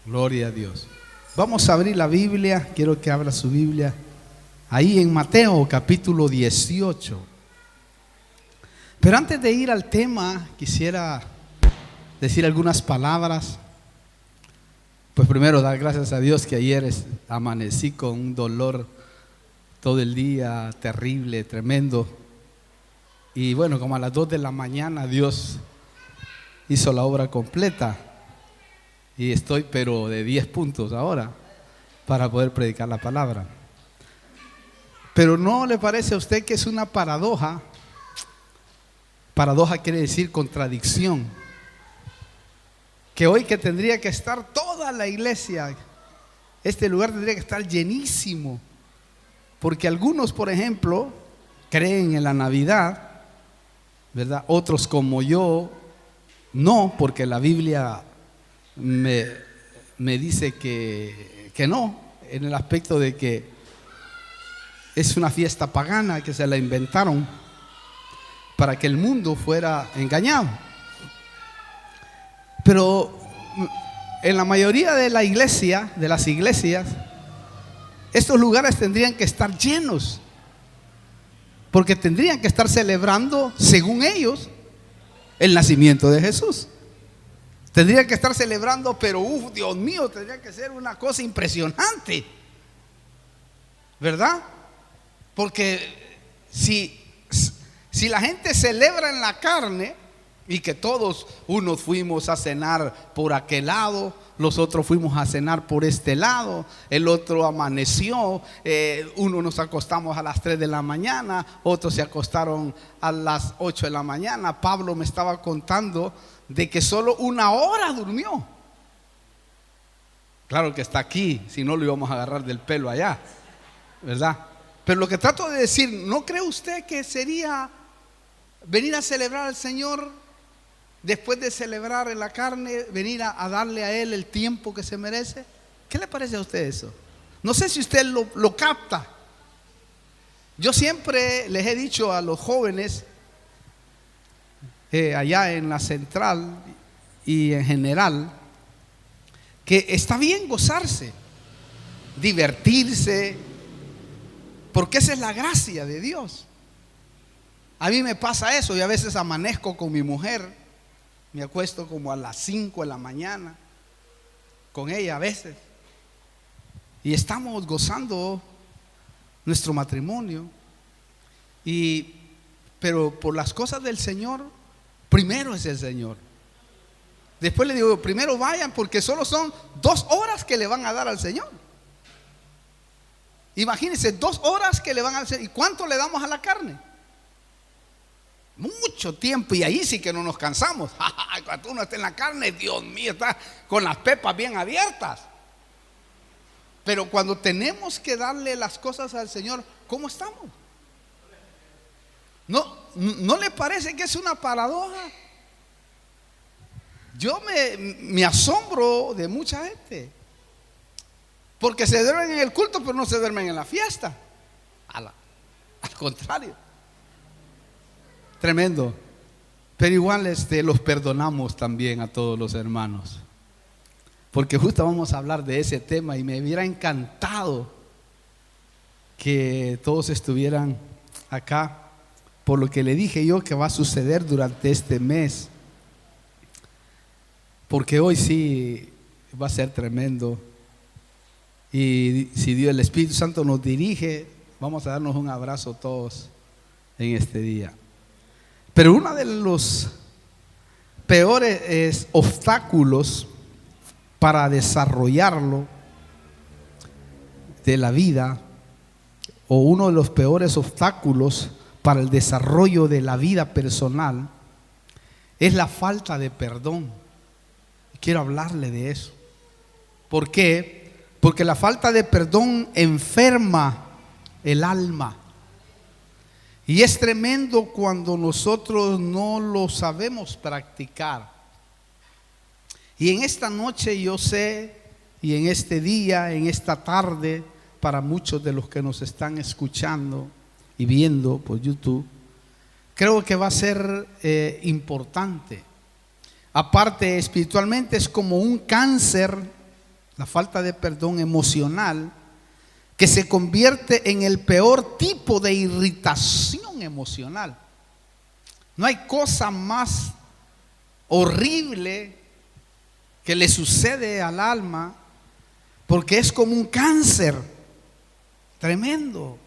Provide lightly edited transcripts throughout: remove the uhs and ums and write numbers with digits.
Gloria a Dios. Vamos a abrir la Biblia. Quiero que abra su Biblia ahí en Mateo capítulo 18. Pero antes de ir al tema, quisiera decir algunas palabras. Pues primero dar gracias a Dios que ayer amanecí con un dolor todo el día terrible, tremendo. Y bueno, como a las 2 de la mañana Dios hizo la obra completa. Y estoy pero de 10 puntos ahora para poder predicar la palabra. Pero ¿no le parece a usted que es una paradoja? Paradoja quiere decir contradicción. Que hoy que tendría que estar toda la iglesia, este lugar tendría que estar llenísimo. Porque algunos, por ejemplo, creen en la Navidad, ¿verdad? Otros como yo, no, porque la Biblia me dice que no, en el aspecto de que es una fiesta pagana que se la inventaron para que el mundo fuera engañado. Pero en la mayoría de la iglesia, de las iglesias, estos lugares tendrían que estar llenos, porque tendrían que estar celebrando, según ellos, el nacimiento de Jesús. Tendrían que estar celebrando, pero Dios mío, tendría que ser una cosa impresionante, ¿verdad? Porque si la gente celebra en la carne, y que todos, unos fuimos a cenar por aquel lado, los otros fuimos a cenar por este lado, el otro amaneció, uno nos acostamos a las 3 de la mañana, otros se acostaron a las 8 de la mañana. Pablo me estaba contando de que solo 1 hora durmió. Claro que está aquí, si no lo íbamos a agarrar del pelo allá, ¿verdad? Pero lo que trato de decir, ¿no cree usted que sería venir a celebrar al Señor, después de celebrar en la carne, venir a darle a Él el tiempo que se merece? ¿Qué le parece a usted eso? No sé si usted lo capta. Yo siempre les he dicho a los jóvenes allá en la central y en general, que está bien gozarse, divertirse, porque esa es la gracia de Dios. A mí me pasa eso, y a veces amanezco con mi mujer, me acuesto como a las 5 de la mañana con ella a veces, y estamos gozando nuestro matrimonio. Pero por las cosas del Señor, primero es el Señor. Después le digo, primero vayan, porque solo son 2 horas que le van a dar al Señor. Imagínense, 2 horas que le van a hacer. ¿Y cuánto le damos a la carne? Mucho tiempo, y ahí sí que no nos cansamos. Cuando uno está en la carne, Dios mío, está con las pepas bien abiertas. Pero cuando tenemos que darle las cosas al Señor, ¿cómo estamos? ¿No le parece que es una paradoja? Yo me asombro de mucha gente, porque se duermen en el culto, pero no se duermen en la fiesta. Al contrario. Tremendo. Pero igual los perdonamos también a todos los hermanos, porque justo vamos a hablar de ese tema, y me hubiera encantado que todos estuvieran acá, por lo que le dije yo que va a suceder durante este mes, porque hoy sí va a ser tremendo. Y si Dios, el Espíritu Santo nos dirige, vamos a darnos un abrazo todos en este día. Pero uno de los peores obstáculos para desarrollarlo de la vida, o uno de los peores obstáculos para el desarrollo de la vida personal, es la falta de perdón. Quiero hablarle de eso. ¿Por qué? Porque la falta de perdón enferma el alma. Y es tremendo cuando nosotros no lo sabemos practicar. Y en esta noche yo sé, y en este día, en esta tarde, para muchos de los que nos están escuchando y viendo por YouTube, creo que va a ser importante. Aparte, espiritualmente es como un cáncer la falta de perdón emocional, que se convierte en el peor tipo de irritación emocional. No hay cosa más horrible que le sucede al alma, porque es como un cáncer tremendo.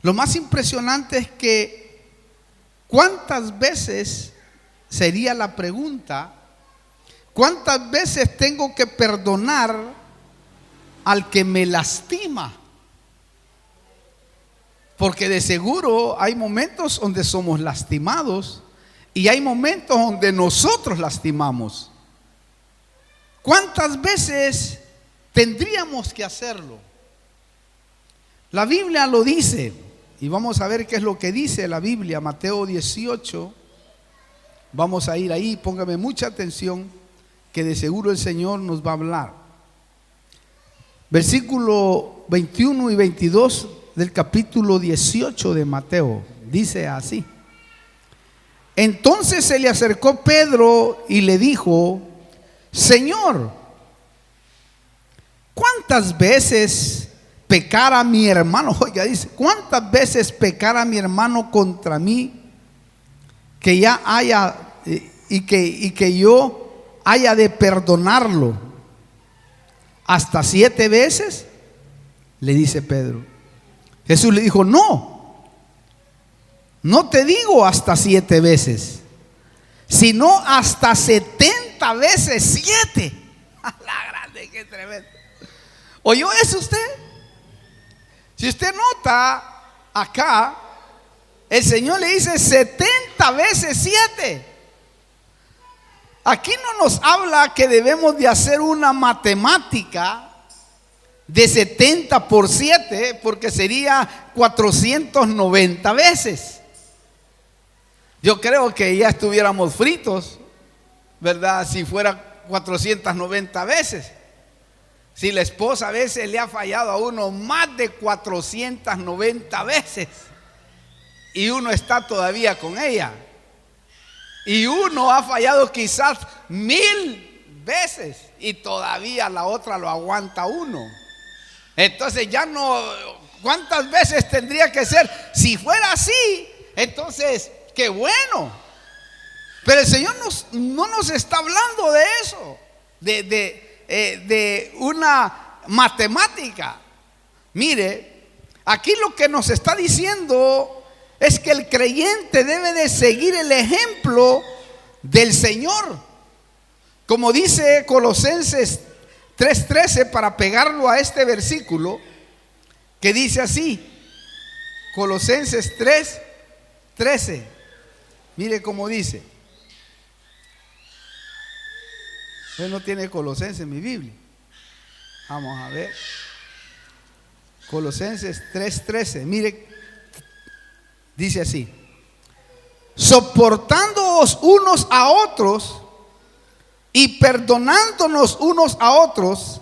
Lo más impresionante es que ¿cuántas veces, sería la pregunta, cuántas veces tengo que perdonar al que me lastima? Porque de seguro hay momentos donde somos lastimados y hay momentos donde nosotros lastimamos. ¿Cuántas veces tendríamos que hacerlo? La Biblia lo dice, y vamos a ver qué es lo que dice la Biblia. Mateo 18, vamos a ir ahí, póngame mucha atención, que de seguro el Señor nos va a hablar. Versículo 21 y 22 del capítulo 18 de Mateo, dice así: entonces se le acercó Pedro y le dijo: Señor, ¿cuántas veces pecara mi hermano? Oiga, dice, ¿cuántas veces pecara mi hermano contra mí que ya haya y que yo haya de perdonarlo? ¿Hasta 7 veces? Le dice Pedro. Jesús le dijo: no te digo hasta 7 veces, sino hasta 70 veces 7. La grande, qué tremendo. ¿Oyó eso usted? Si usted nota acá, el Señor le dice 70 veces 7. Aquí no nos habla que debemos de hacer una matemática de 70 por 7, porque sería 490 veces. Yo creo que ya estuviéramos fritos, ¿verdad? Si fuera 490 veces. Si la esposa a veces le ha fallado a uno más de 490 veces y uno está todavía con ella, y uno ha fallado quizás 1000 veces y todavía la otra lo aguanta uno. Entonces ya no, ¿cuántas veces tendría que ser? Si fuera así, entonces qué bueno. Pero el Señor no nos está hablando de eso, de una matemática. Mire, aquí lo que nos está diciendo es que el creyente debe de seguir el ejemplo del Señor. Como dice Colosenses 3:13, para pegarlo a este versículo, que dice así, Colosenses 3:13. Mire cómo dice. Usted no tiene Colosenses en mi Biblia. Vamos a ver. Colosenses 3:13. Mire, dice así: soportándoos unos a otros y perdonándonos unos a otros,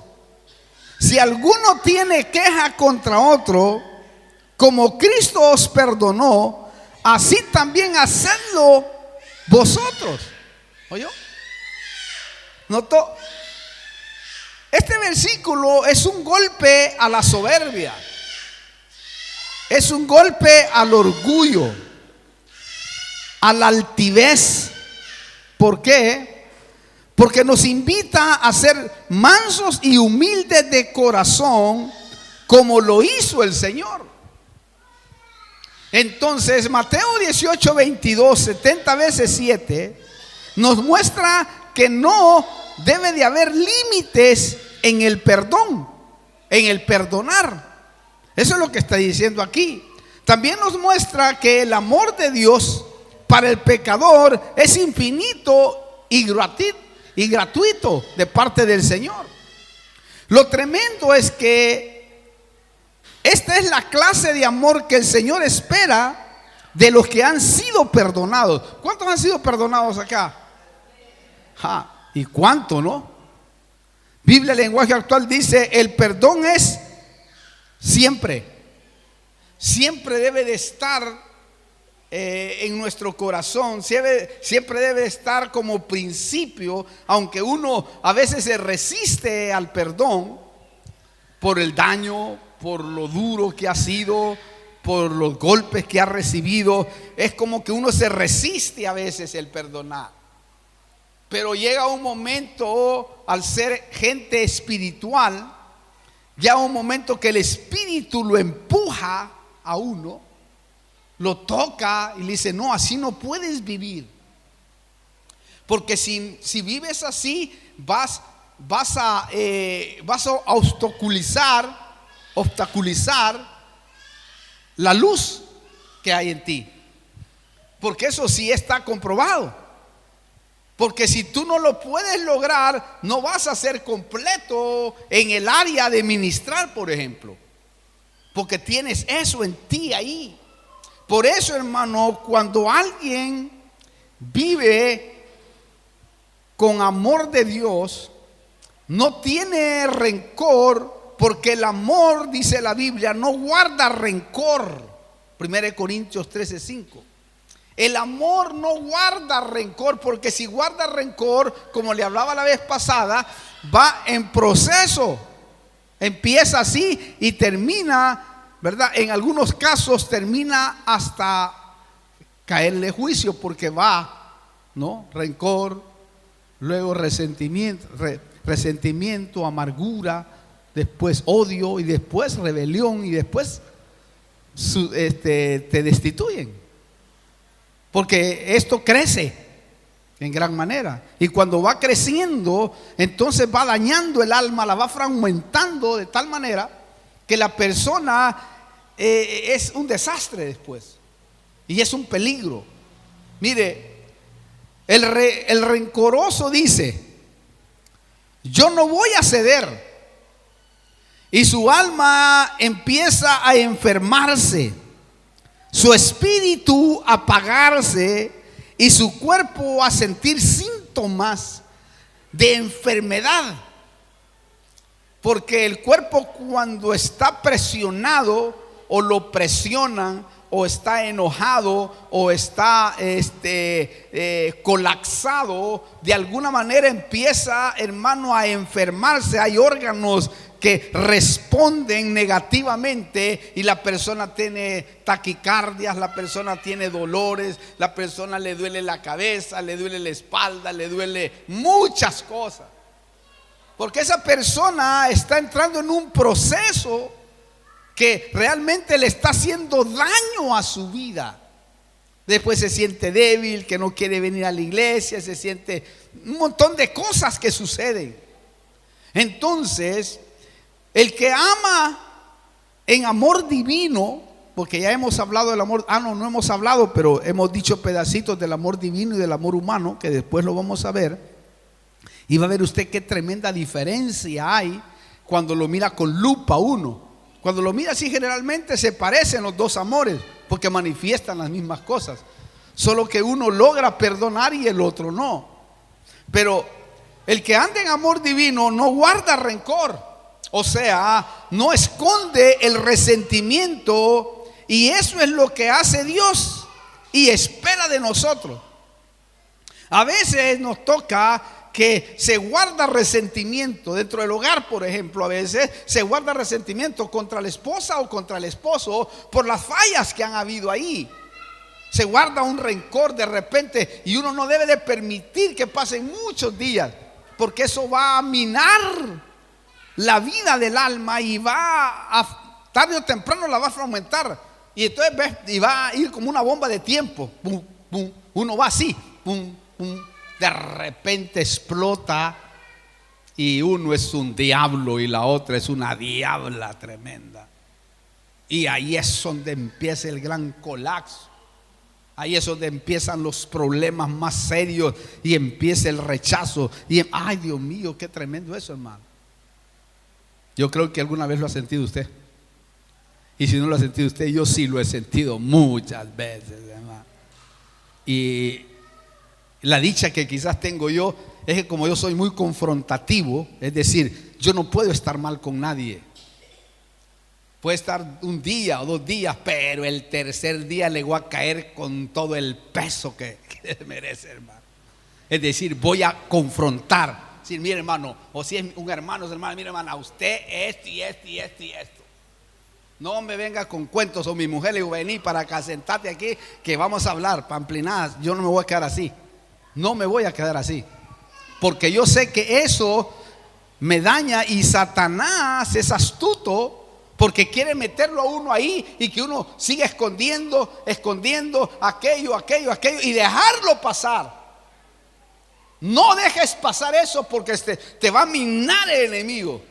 si alguno tiene queja contra otro, como Cristo os perdonó, así también hacedlo vosotros. ¿Oyó? ¿Notó? Este versículo es un golpe a la soberbia, es un golpe al orgullo, a la altivez. ¿Por qué? Porque nos invita a ser mansos y humildes de corazón, como lo hizo el Señor. Entonces Mateo 18:22, 70 veces 7, nos muestra que no debe de haber límites en el perdón, en el perdonar. Eso es lo que está diciendo aquí. También nos muestra que el amor de Dios para el pecador es infinito y gratuito de parte del Señor. Lo tremendo es que esta es la clase de amor que el Señor espera de los que han sido perdonados. ¿Cuántos han sido perdonados acá? ¿Y cuánto, no? Biblia, lenguaje actual, dice: el perdón es siempre. Siempre debe de estar en nuestro corazón siempre debe estar como principio, aunque uno a veces se resiste al perdón por el daño, por lo duro que ha sido, por los golpes que ha recibido. Es como que uno se resiste a veces el perdonar. Pero llega un momento, al ser gente espiritual, ya un momento que el espíritu lo empuja a uno, lo toca y le dice: no, así no puedes vivir. Porque si vives así, vas a obstaculizar la luz que hay en ti. Porque eso sí está comprobado. Porque si tú no lo puedes lograr, no vas a ser completo en el área de ministrar, por ejemplo. Porque tienes eso en ti ahí. Por eso, hermano, cuando alguien vive con amor de Dios, no tiene rencor, porque el amor, dice la Biblia, no guarda rencor. 1 Corintios 13:5. El amor no guarda rencor, porque si guarda rencor, como le hablaba la vez pasada, va en proceso. Empieza así y termina, ¿verdad? En algunos casos termina hasta caerle juicio, porque va, ¿no? Rencor, luego resentimiento, amargura, después odio y después rebelión y después te destituyen. Porque esto crece en gran manera. Y cuando va creciendo, entonces va dañando el alma, la va fragmentando de tal manera que la persona es un desastre después. Y es un peligro. Mire, el rencoroso dice: yo no voy a ceder. Y su alma empieza a enfermarse, su espíritu a apagarse y su cuerpo a sentir síntomas de enfermedad. Porque el cuerpo, cuando está presionado o lo presionan, o está enojado o está colapsado, de alguna manera empieza, hermano, a enfermarse. Hay órganos que responden negativamente y la persona tiene taquicardias, la persona tiene dolores, la persona le duele la cabeza, le duele la espalda, le duele muchas cosas, porque esa persona está entrando en un proceso que realmente le está haciendo daño a su vida. Después se siente débil, que no quiere venir a la iglesia, se siente un montón de cosas que suceden. Entonces, el que ama en amor divino, porque ya hemos hablado del amor, no hemos hablado, pero hemos dicho pedacitos del amor divino y del amor humano, que después lo vamos a ver, y va a ver usted qué tremenda diferencia hay cuando lo mira con lupa uno. Cuando lo mira así, generalmente se parecen los dos amores, porque manifiestan las mismas cosas, solo que uno logra perdonar y el otro no. Pero el que anda en amor divino no guarda rencor, o sea, no esconde el resentimiento, y eso es lo que hace Dios y espera de nosotros. A veces nos toca que se guarda resentimiento dentro del hogar, por ejemplo. A veces se guarda resentimiento contra la esposa o contra el esposo por las fallas que han habido ahí. Se guarda un rencor de repente, y uno no debe de permitir que pasen muchos días, porque eso va a minar la vida del alma y tarde o temprano la va a fragmentar. Y entonces y va a ir como una bomba de tiempo. Pum, pum. Uno va así, pum, pum. De repente explota y uno es un diablo y la otra es una diabla tremenda. Y ahí es donde empieza el gran colapso. Ahí es donde empiezan los problemas más serios y empieza el rechazo. Ay, Dios mío, qué tremendo eso, hermano. Yo creo que alguna vez lo ha sentido usted. Y si no lo ha sentido usted, yo sí lo he sentido muchas veces, hermano. Y la dicha que quizás tengo yo es que, como yo soy muy confrontativo, es decir, yo no puedo estar mal con nadie. Puede estar un día o 2 días, pero el tercer día le voy a caer con todo el peso que merece, hermano. Es decir, voy a confrontar. Decir, mire, hermano, o si es un hermano, mire, hermana, usted esto y esto y esto y esto. No me venga con cuentos. O mi mujer le digo, vení para acá, sentate aquí, que vamos a hablar pamplinadas. Yo no me voy a quedar así. No me voy a quedar así, porque yo sé que eso me daña. Y Satanás es astuto, porque quiere meterlo a uno ahí y que uno siga escondiendo aquello y dejarlo pasar. No dejes pasar eso, porque te va a minar el enemigo.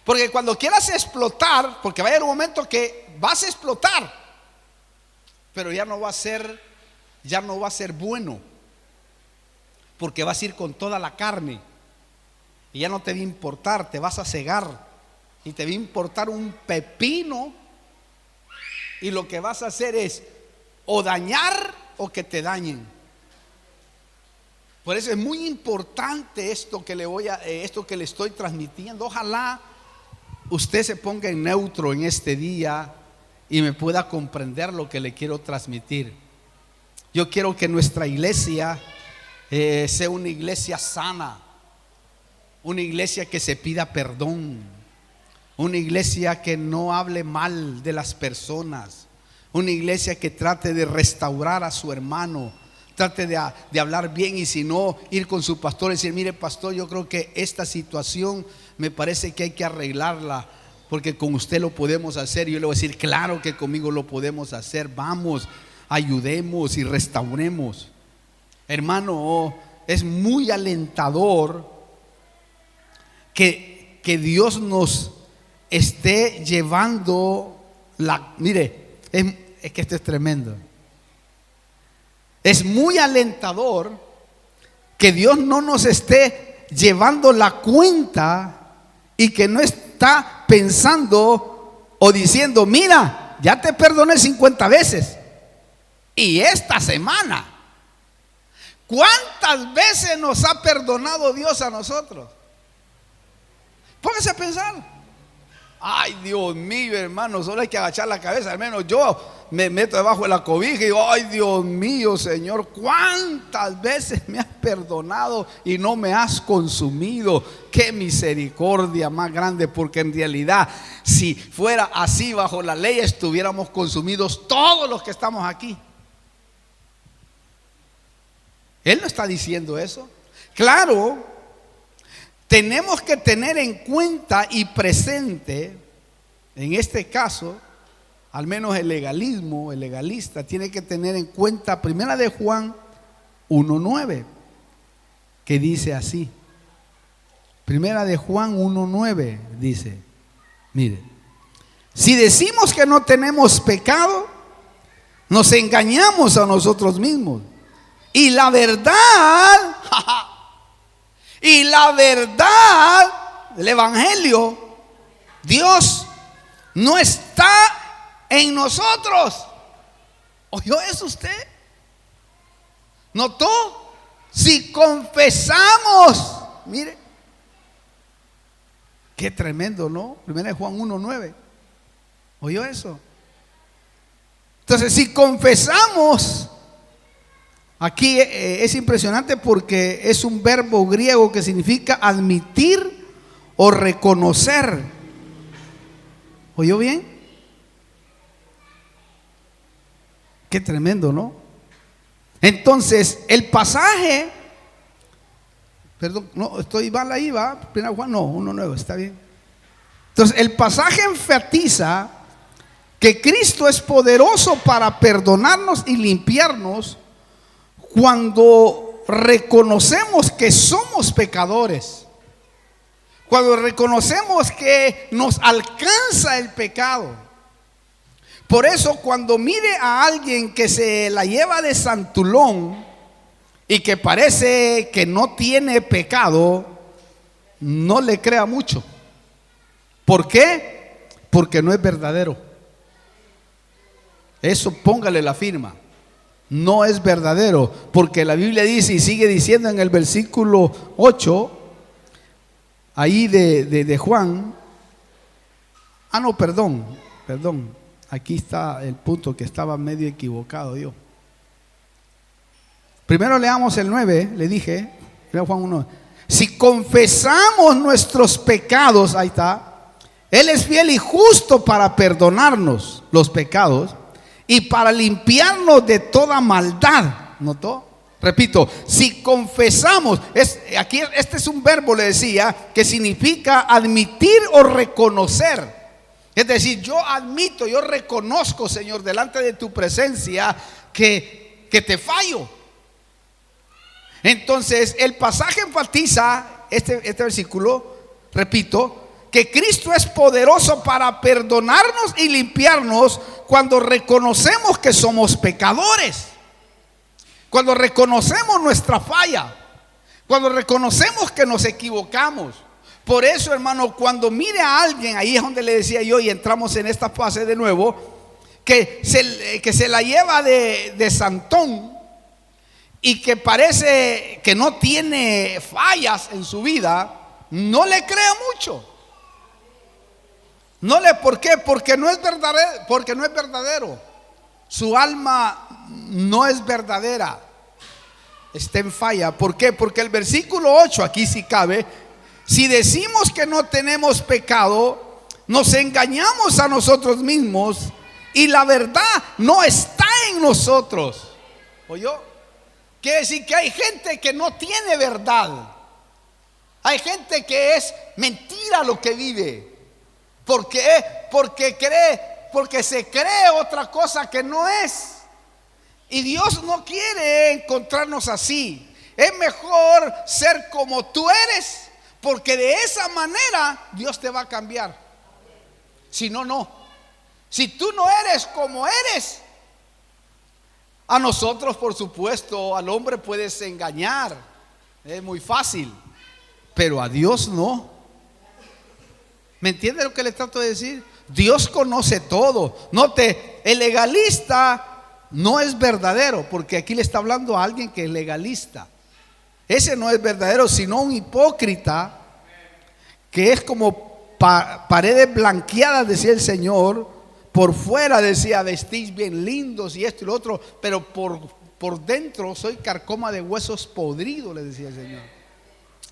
Porque cuando quieras explotar, porque va a haber un momento que vas a explotar, pero ya no va a ser bueno, porque vas a ir con toda la carne y ya no te va a importar, te vas a cegar. Y te va a importar un pepino. Y lo que vas a hacer es o dañar o que te dañen. Por eso es muy importante esto que le estoy transmitiendo. Ojalá usted se ponga en neutro en este día y me pueda comprender lo que le quiero transmitir. Yo quiero que nuestra iglesia sea una iglesia sana, una iglesia que se pida perdón, una iglesia que no hable mal de las personas, una iglesia que trate de restaurar a su hermano, trate de hablar bien, y si no, ir con su pastor y decir, mire, pastor, yo creo que esta situación me parece que hay que arreglarla, porque con usted lo podemos hacer. Y yo le voy a decir, claro que conmigo lo podemos hacer, vamos, ayudemos y restauremos. Hermano, es muy alentador que Dios nos esté llevando mire, es que esto es tremendo. Es muy alentador que Dios no nos esté llevando la cuenta y que no está pensando o diciendo, mira, ya te perdoné 50 veces y esta semana. ¿Cuántas veces nos ha perdonado Dios a nosotros? Póngase a pensar. Ay, Dios mío, hermano, solo hay que agachar la cabeza. Al menos yo me meto debajo de la cobija y digo, ay, Dios mío, Señor, ¿cuántas veces me has perdonado y no me has consumido? Qué misericordia más grande, porque en realidad, si fuera así bajo la ley, estuviéramos consumidos todos los que estamos aquí. Él no está diciendo eso. Claro, tenemos que tener en cuenta y presente, en este caso, al menos el legalista tiene que tener en cuenta 1 de Juan 1:9, que dice así. 1 de Juan 1:9 dice, mire, si decimos que no tenemos pecado, nos engañamos a nosotros mismos, y la verdad del evangelio, Dios no está en nosotros. ¿Oyó eso usted? ¿Notó? Si confesamos, mire, qué tremendo, ¿no? 1 Juan 1:9. ¿Oyó eso? Entonces, si confesamos, aquí es impresionante porque es un verbo griego que significa admitir o reconocer. ¿Oyó bien? Qué tremendo, ¿no? Entonces, el pasaje, perdón, no, estoy mal ahí, va, 1 Juan, no, 1:9, está bien. Entonces, el pasaje enfatiza que Cristo es poderoso para perdonarnos y limpiarnos cuando reconocemos que somos pecadores, cuando reconocemos que nos alcanza el pecado. Por eso, cuando mire a alguien que se la lleva de santulón y que parece que no tiene pecado, no le crea mucho. ¿Por qué? Porque no es verdadero. Eso póngale la firma. No es verdadero, porque la Biblia dice y sigue diciendo en el versículo 8 ahí de Juan, No, perdón. Aquí está el punto que estaba medio equivocado yo. Primero leamos el 9, le dije, Juan 1. Si confesamos nuestros pecados, ahí está, Él es fiel y justo para perdonarnos los pecados y para limpiarnos de toda maldad. ¿Notó? Repito, si confesamos, aquí este es un verbo, le decía, que significa admitir o reconocer. Es decir, yo admito, yo reconozco, Señor, delante de tu presencia que te fallo. Entonces, el pasaje enfatiza, este versículo, repito, que Cristo es poderoso para perdonarnos y limpiarnos cuando reconocemos que somos pecadores. Cuando reconocemos nuestra falla, cuando reconocemos que nos equivocamos. Por eso, hermano, cuando mire a alguien, ahí es donde le decía yo, y entramos en esta fase de nuevo, que se la lleva de santón y que parece que no tiene fallas en su vida, no le crea mucho. ¿Por qué? Porque no es verdadero. Su alma no es verdadera, está en falla. ¿Por qué? Porque el versículo 8, aquí sí cabe: si decimos que no tenemos pecado, nos engañamos a nosotros mismos y la verdad no está en nosotros. ¿Oyó? Quiere decir que hay gente que no tiene verdad. Hay gente que es mentira lo que vive. ¿Por qué? Porque se cree otra cosa que no es. Y Dios no quiere encontrarnos así. Es mejor ser como tú eres, porque de esa manera Dios te va a cambiar. Si no, no. Si tú no eres como eres, a nosotros, por supuesto, al hombre puedes engañar, es muy fácil, pero a Dios no. ¿Me entiende lo que le trato de decir? Dios conoce todo. Note, el legalista no es verdadero, porque aquí le está hablando a alguien que es legalista. Ese no es verdadero, sino un hipócrita que es como paredes blanqueadas, decía el Señor. Por fuera decía, vestís bien lindos y esto y lo otro, pero por dentro soy carcoma de huesos podridos, le decía el Señor.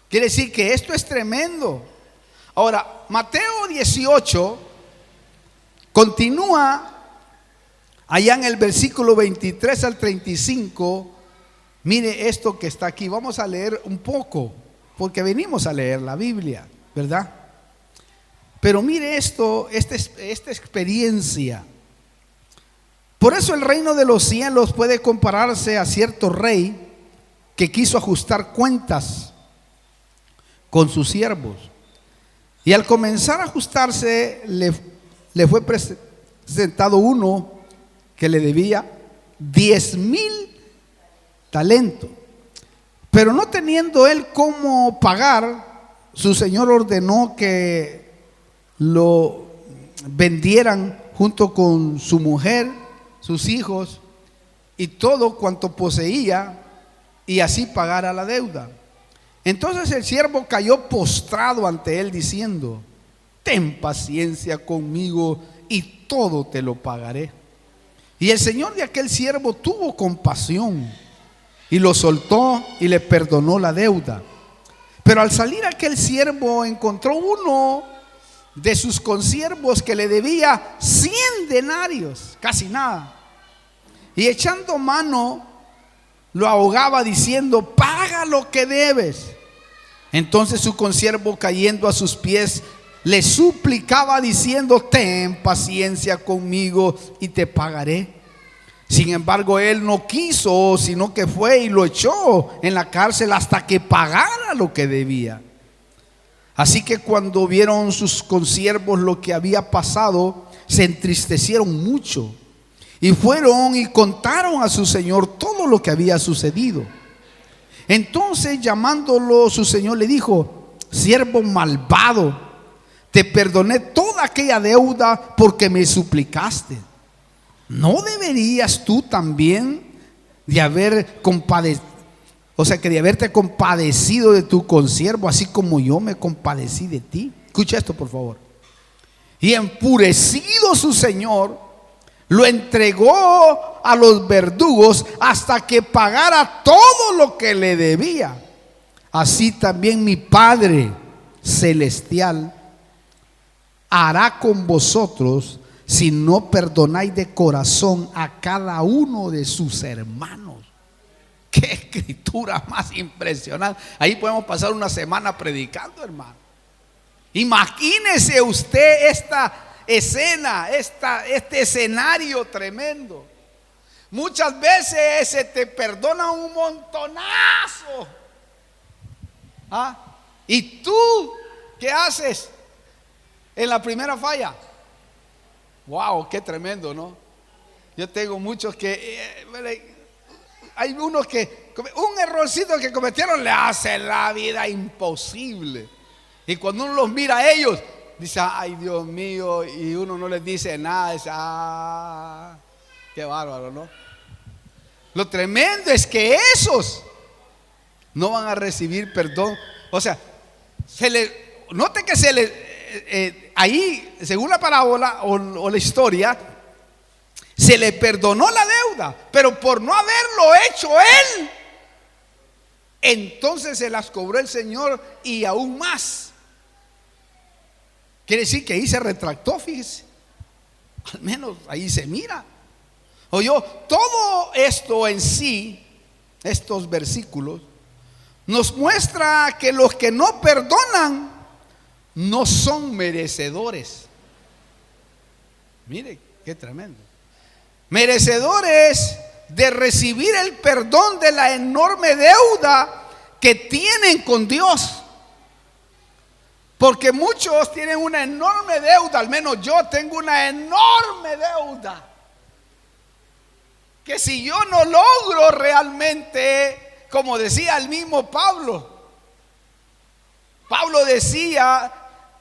Quiere decir que esto es tremendo. Ahora, Mateo 18 continúa allá en el versículo 23 al 35. Mire esto que está aquí. Vamos a leer un poco, porque venimos a leer la Biblia, ¿verdad? Pero mire esto, esta experiencia. Por eso el reino de los cielos puede compararse a cierto rey que quiso ajustar cuentas con sus siervos. Y al comenzar a ajustarse, le fue presentado uno que le debía 10,000 talentos. Pero no teniendo él cómo pagar, su señor ordenó que lo vendieran junto con su mujer, sus hijos y todo cuanto poseía, y así pagara la deuda. Entonces el siervo cayó postrado ante él diciendo: ten paciencia conmigo y todo te lo pagaré. Y el señor de aquel siervo tuvo compasión y lo soltó y le perdonó la deuda. Pero al salir aquel siervo encontró uno de sus consiervos que le debía 100 denarios, casi nada, y echando mano lo ahogaba diciendo: paga lo que debes. Entonces su consiervo, cayendo a sus pies, le suplicaba diciendo: ten paciencia conmigo y te pagaré. Sin embargo, él no quiso, sino que fue y lo echó en la cárcel hasta que pagara lo que debía. Así que cuando vieron sus consiervos lo que había pasado, se entristecieron mucho y fueron y contaron a su señor todo lo que había sucedido. Entonces, llamándolo, su señor le dijo: siervo malvado, te perdoné toda aquella deuda porque me suplicaste. ¿No deberías tú también de haber compadecido? O sea, que de haberte compadecido de tu consiervo, así como yo me compadecí de ti. Escucha esto, por favor. Y enfurecido su señor, lo entregó a los verdugos hasta que pagara todo lo que le debía. Así también mi Padre celestial hará con vosotros si no perdonáis de corazón a cada uno de sus hermanos. Qué escritura más impresionante. Ahí podemos pasar una semana predicando, hermano. Imagínese usted esta escena, este escenario tremendo. Muchas veces se te perdona un montonazo. ¿Ah? ¿Y tú qué haces en la primera falla? Wow, qué tremendo, ¿no? Yo tengo muchos que hay unos que un errorcito que cometieron le hace la vida imposible. Y cuando uno los mira a ellos, dice, ay Dios mío, y uno no les dice nada, dice, qué bárbaro, ¿no? Lo tremendo es que esos no van a recibir perdón. O sea, note que ahí, según la parábola o la historia, se le perdonó la deuda, pero por no haberlo hecho él, entonces se las cobró el Señor y aún más. Quiere decir que ahí se retractó, fíjese. Al menos ahí se mira. Oyó, todo esto en sí, estos versículos, nos muestra que los que no perdonan no son merecedores. Mire, qué tremendo. Merecedores de recibir el perdón de la enorme deuda que tienen con Dios. Porque muchos tienen una enorme deuda, al menos yo tengo una enorme deuda, que si yo no logro realmente, como decía el mismo Pablo decía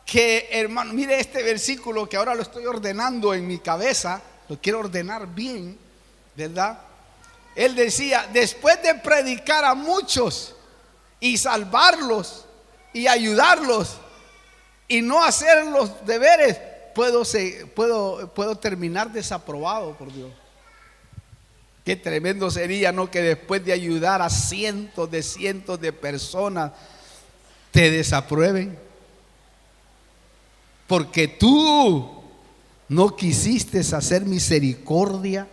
que, hermano, mire este versículo que ahora lo estoy ordenando en mi cabeza, lo quiero ordenar bien, ¿verdad? Él decía, después de predicar a muchos y salvarlos y ayudarlos y no hacer los deberes, puedo terminar desaprobado por Dios. Qué tremendo sería, ¿no? Que después de ayudar a cientos de personas te desaprueben porque tú no quisiste hacer misericordia.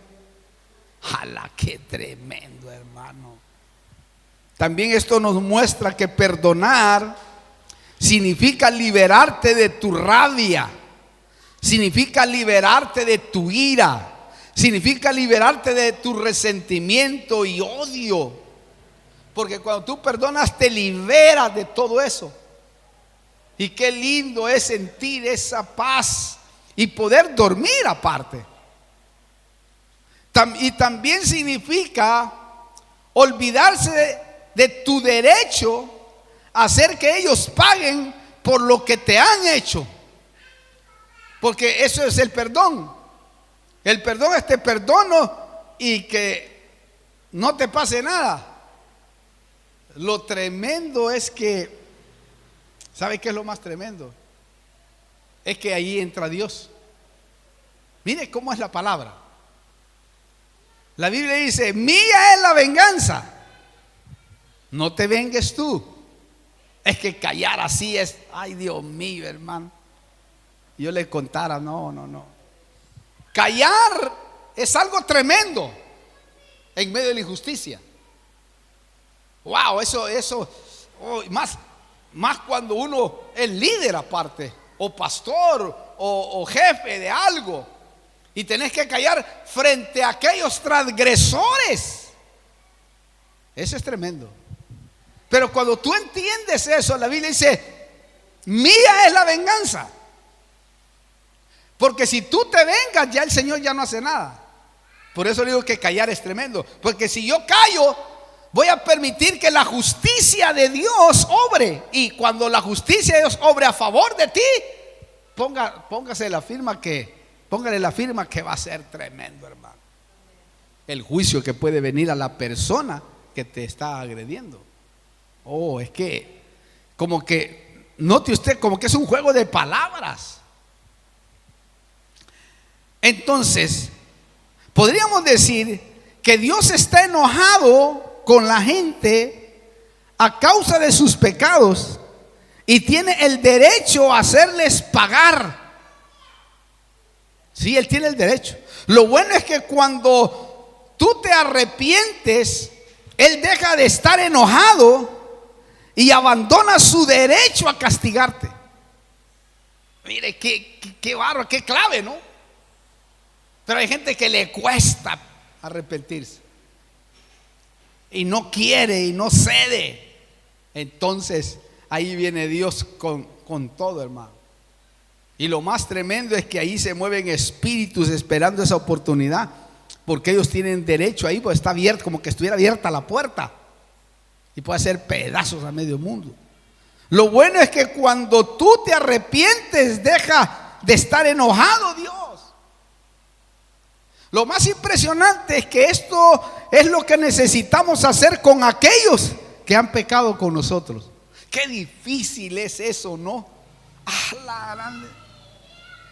¡Jala, qué tremendo, hermano! También esto nos muestra que perdonar significa liberarte de tu rabia, significa liberarte de tu ira, significa liberarte de tu resentimiento y odio. Porque cuando tú perdonas te liberas de todo eso. Y qué lindo es sentir esa paz y poder dormir aparte. Y también significa olvidarse de tu derecho a hacer que ellos paguen por lo que te han hecho. Porque eso es el perdón. El perdón es te perdono y que no te pase nada. Lo tremendo es que, ¿sabe qué es lo más tremendo? Es que ahí entra Dios. Mire cómo es la palabra. La Biblia dice, mía es la venganza, no te vengues tú. Es que callar así es, ay Dios mío, hermano. Yo le contara, no. Callar es algo tremendo en medio de la injusticia. Wow, eso, más cuando uno es líder aparte, o pastor, o jefe de algo, y tenés que callar frente a aquellos transgresores. Eso es tremendo. Pero cuando tú entiendes eso, la Biblia dice, mía es la venganza. Porque si tú te vengas, ya el Señor ya no hace nada. Por eso digo que callar es tremendo. Porque si yo callo, voy a permitir que la justicia de Dios obre. Y cuando la justicia de Dios obre a favor de ti, póngale la firma que va a ser tremendo, hermano. El juicio que puede venir a la persona que te está agrediendo. Oh, es que, como que, note usted, como que es un juego de palabras. Entonces, podríamos decir que Dios está enojado con la gente a causa de sus pecados y tiene el derecho a hacerles pagar. Sí, Él tiene el derecho. Lo bueno es que cuando tú te arrepientes, Él deja de estar enojado y abandona su derecho a castigarte. Mire, qué barro, qué clave, ¿no? Pero hay gente que le cuesta arrepentirse y no quiere y no cede. Entonces ahí viene Dios con todo, hermano. Y lo más tremendo es que ahí se mueven espíritus esperando esa oportunidad, porque ellos tienen derecho ahí, pues está abierto, como que estuviera abierta la puerta, y puede hacer pedazos a medio mundo. Lo bueno es que cuando tú te arrepientes, deja de estar enojado Dios. Lo más impresionante es que esto es lo que necesitamos hacer con aquellos que han pecado con nosotros. Qué difícil es eso, ¿no? La grande.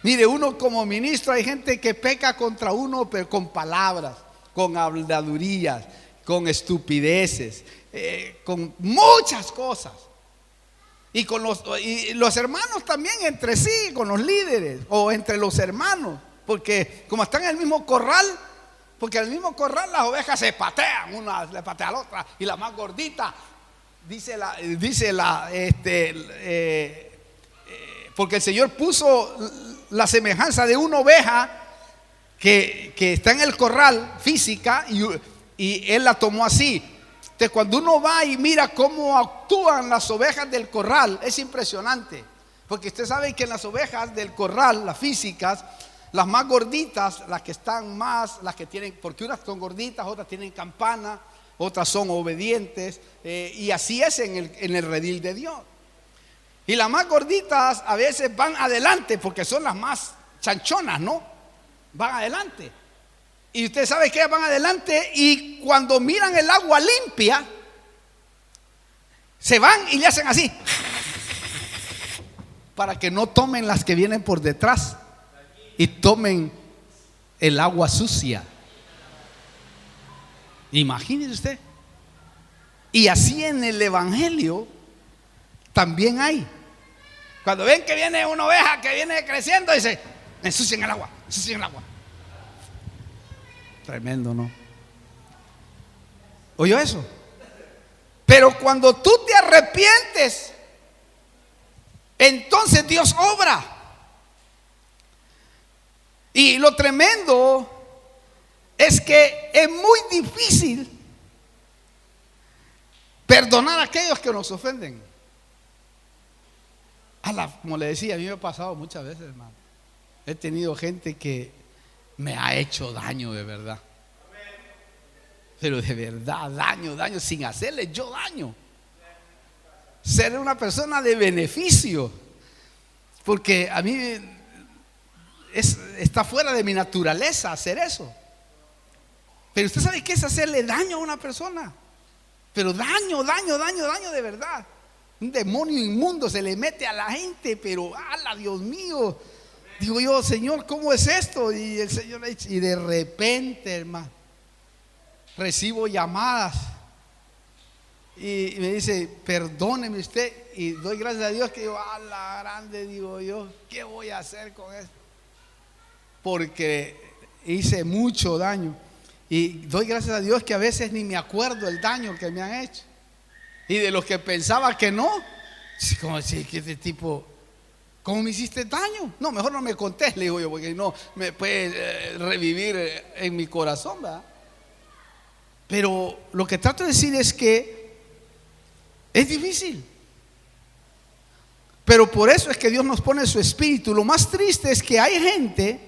Mire, uno como ministro, hay gente que peca contra uno, pero con palabras, con habladurías, con estupideces, con muchas cosas. Y los hermanos también entre sí, con los líderes o entre los hermanos. Porque como están en el mismo corral, porque en el mismo corral las ovejas se patean, una le patea a la otra, y la más gordita porque el Señor puso la semejanza de una oveja que está en el corral física, y Él la tomó así. Entonces cuando uno va y mira cómo actúan las ovejas del corral, es impresionante. Porque usted sabe que en las ovejas del corral, las físicas, las más gorditas, las que están más, las que tienen, porque unas son gorditas, otras tienen campana, otras son obedientes, y así es en el redil de Dios. Y las más gorditas a veces van adelante porque son las más chanchonas, ¿no? Van adelante. Y usted sabe que van adelante, y cuando miran el agua limpia, se van y le hacen así, para que no tomen las que vienen por detrás y tomen el agua sucia. Imagínese usted. Y así en el evangelio también hay. Cuando ven que viene una oveja que viene creciendo, dice: ensucien el agua, ensucien el agua. Tremendo, ¿no? ¿Oyó eso? Pero cuando tú te arrepientes, entonces Dios obra. Y lo tremendo es que es muy difícil perdonar a aquellos que nos ofenden. Como le decía, a mí me ha pasado muchas veces, hermano. He tenido gente que me ha hecho daño de verdad. Pero de verdad, daño, sin hacerle yo daño. Ser una persona de beneficio. Porque a mí está fuera de mi naturaleza hacer eso. Pero usted sabe qué es hacerle daño a una persona. Pero daño de verdad. Un demonio inmundo se le mete a la gente, pero ¡ala, Dios mío! Digo yo: Señor, ¿cómo es esto? Y el Señor le dice, y de repente, hermano, recibo llamadas y me dice: perdóneme usted. Y doy gracias a Dios que digo: ¡ala grande! Digo yo, ¿qué voy a hacer con esto? Porque hice mucho daño. Y doy gracias a Dios que a veces ni me acuerdo el daño que me han hecho. Y de los que pensaba que no, como decir que este tipo, ¿cómo me hiciste daño? No, mejor no me contés, le digo yo, porque no me puede revivir en mi corazón, ¿verdad? Pero lo que trato de decir es que es difícil. Pero por eso es que Dios nos pone su espíritu. Lo más triste es que hay gente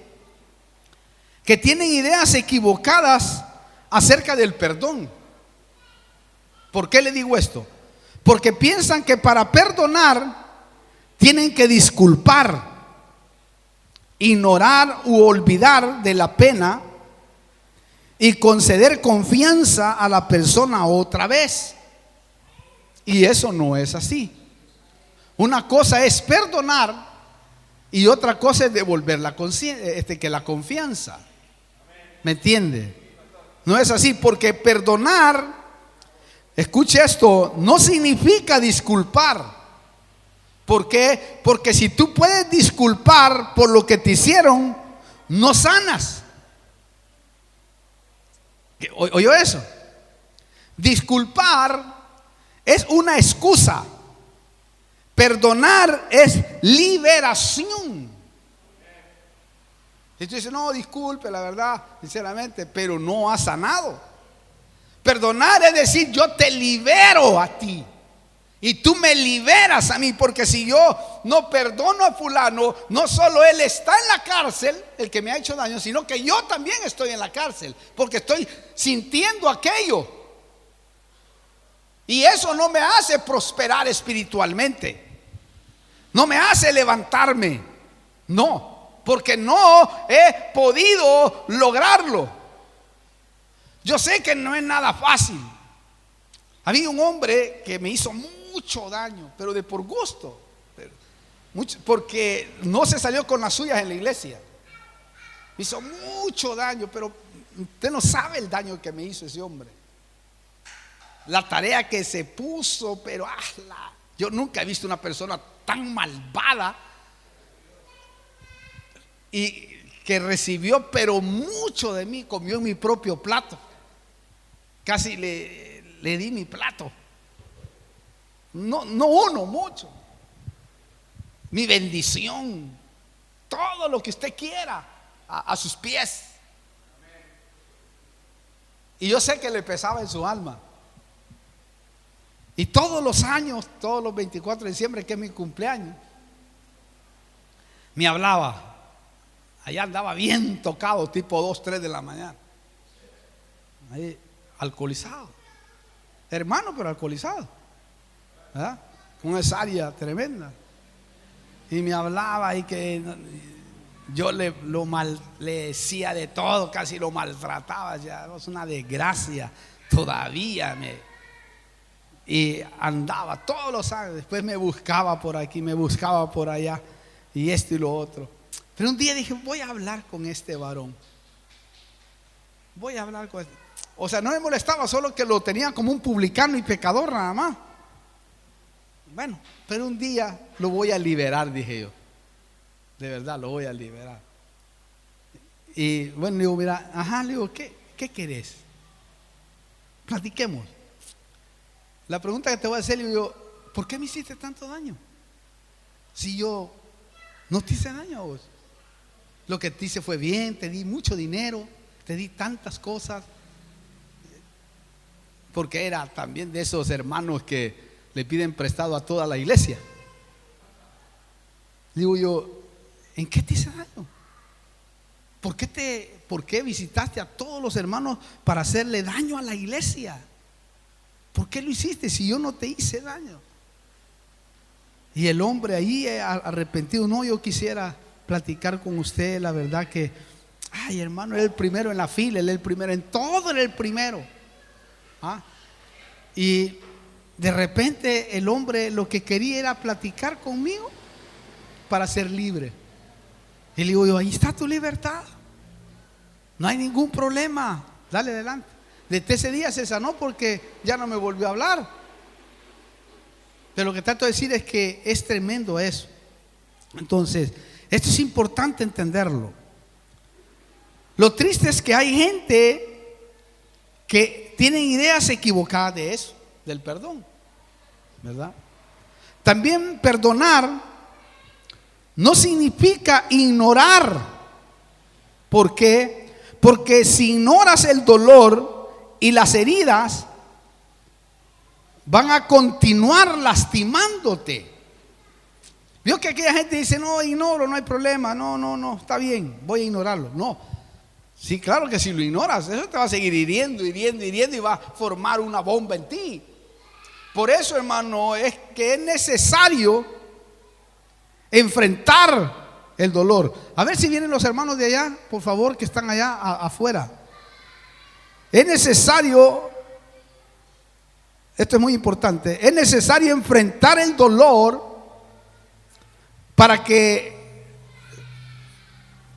que tienen ideas equivocadas acerca del perdón. ¿Por qué le digo esto? Porque piensan que para perdonar tienen que disculpar, ignorar u olvidar de la pena y conceder confianza a la persona otra vez. Y eso no es así. Una cosa es perdonar Y otra cosa es devolver la confianza. ¿Me entiende? No es así, porque perdonar, escuche esto, no significa disculpar. ¿Por qué? Porque si tú puedes disculpar por lo que te hicieron, no sanas. ¿Oyó eso? Disculpar es una excusa. Perdonar es liberación. Si tú dices, no, disculpe, la verdad, sinceramente, pero no ha sanado. Perdonar es decir, yo te libero a ti y tú me liberas a mí, porque si yo no perdono a fulano, no solo él está en la cárcel, el que me ha hecho daño, sino que yo también estoy en la cárcel, porque estoy sintiendo aquello. Y eso no me hace prosperar espiritualmente, no me hace levantarme, no, porque no he podido lograrlo. Yo sé que no es nada fácil. Había un hombre que me hizo mucho daño, pero de por gusto, porque no se salió con las suyas en la iglesia. Me hizo mucho daño, pero usted no sabe el daño que me hizo ese hombre. La tarea que se puso, pero yo nunca he visto una persona tan malvada y que recibió pero mucho de mí. Comió en mi propio plato, casi le di mi plato, no uno, mucho, mi bendición, todo lo que usted quiera a sus pies. Y yo sé que le pesaba en su alma. Y todos los años, todos los 24 de diciembre, que es mi cumpleaños, me hablaba. Allá andaba bien tocado, tipo 2, 3 de la mañana. Ahí, alcoholizado. Hermano, pero alcoholizado, ¿verdad? Con esa área tremenda. Y me hablaba y que yo le decía de todo, casi lo maltrataba. Ya es una desgracia. Todavía y andaba todos los años. Después me buscaba por aquí, me buscaba por allá, y esto y lo otro. Pero un día dije, voy a hablar con este varón. Voy a hablar con él. O sea, no me molestaba, solo que lo tenía como un publicano y pecador nada más. Bueno, pero un día lo voy a liberar, dije yo. De verdad, lo voy a liberar. Y bueno, le digo, mira, le digo, ¿qué querés? Platiquemos. La pregunta que te voy a hacer, le digo, ¿por qué me hiciste tanto daño? Si yo no te hice daño a vos. Lo que te hice fue bien, te di mucho dinero, te di tantas cosas. Porque era también de esos hermanos que le piden prestado a toda la iglesia. Digo yo, ¿en qué te hice daño? ¿Por qué visitaste a todos los hermanos para hacerle daño a la iglesia? ¿Por qué lo hiciste si yo no te hice daño? Y el hombre ahí arrepentido, no, yo quisiera platicar con usted, la verdad que, hermano, él es el primero en la fila, él es el primero en todo, él es el primero. Y de repente el hombre lo que quería era platicar conmigo para ser libre. Y le digo yo, ahí está tu libertad, no hay ningún problema, dale adelante. Desde ese día se sanó porque ya no me volvió a hablar. Pero lo que trato de decir es que es tremendo eso. Entonces, esto es importante entenderlo. Lo triste es que hay gente que tienen ideas equivocadas de eso, del perdón, ¿verdad? También perdonar no significa ignorar. ¿Por qué? Porque si ignoras el dolor y las heridas, van a continuar lastimándote. Vio que aquella gente dice, no, ignoro, no hay problema, no, está bien, voy a ignorarlo. No, sí, claro que si lo ignoras, eso te va a seguir hiriendo y va a formar una bomba en ti. Por eso, hermano, es que es necesario enfrentar el dolor. A ver si vienen los hermanos de allá, por favor, que están allá afuera. Es necesario, esto es muy importante, es necesario enfrentar el dolor para que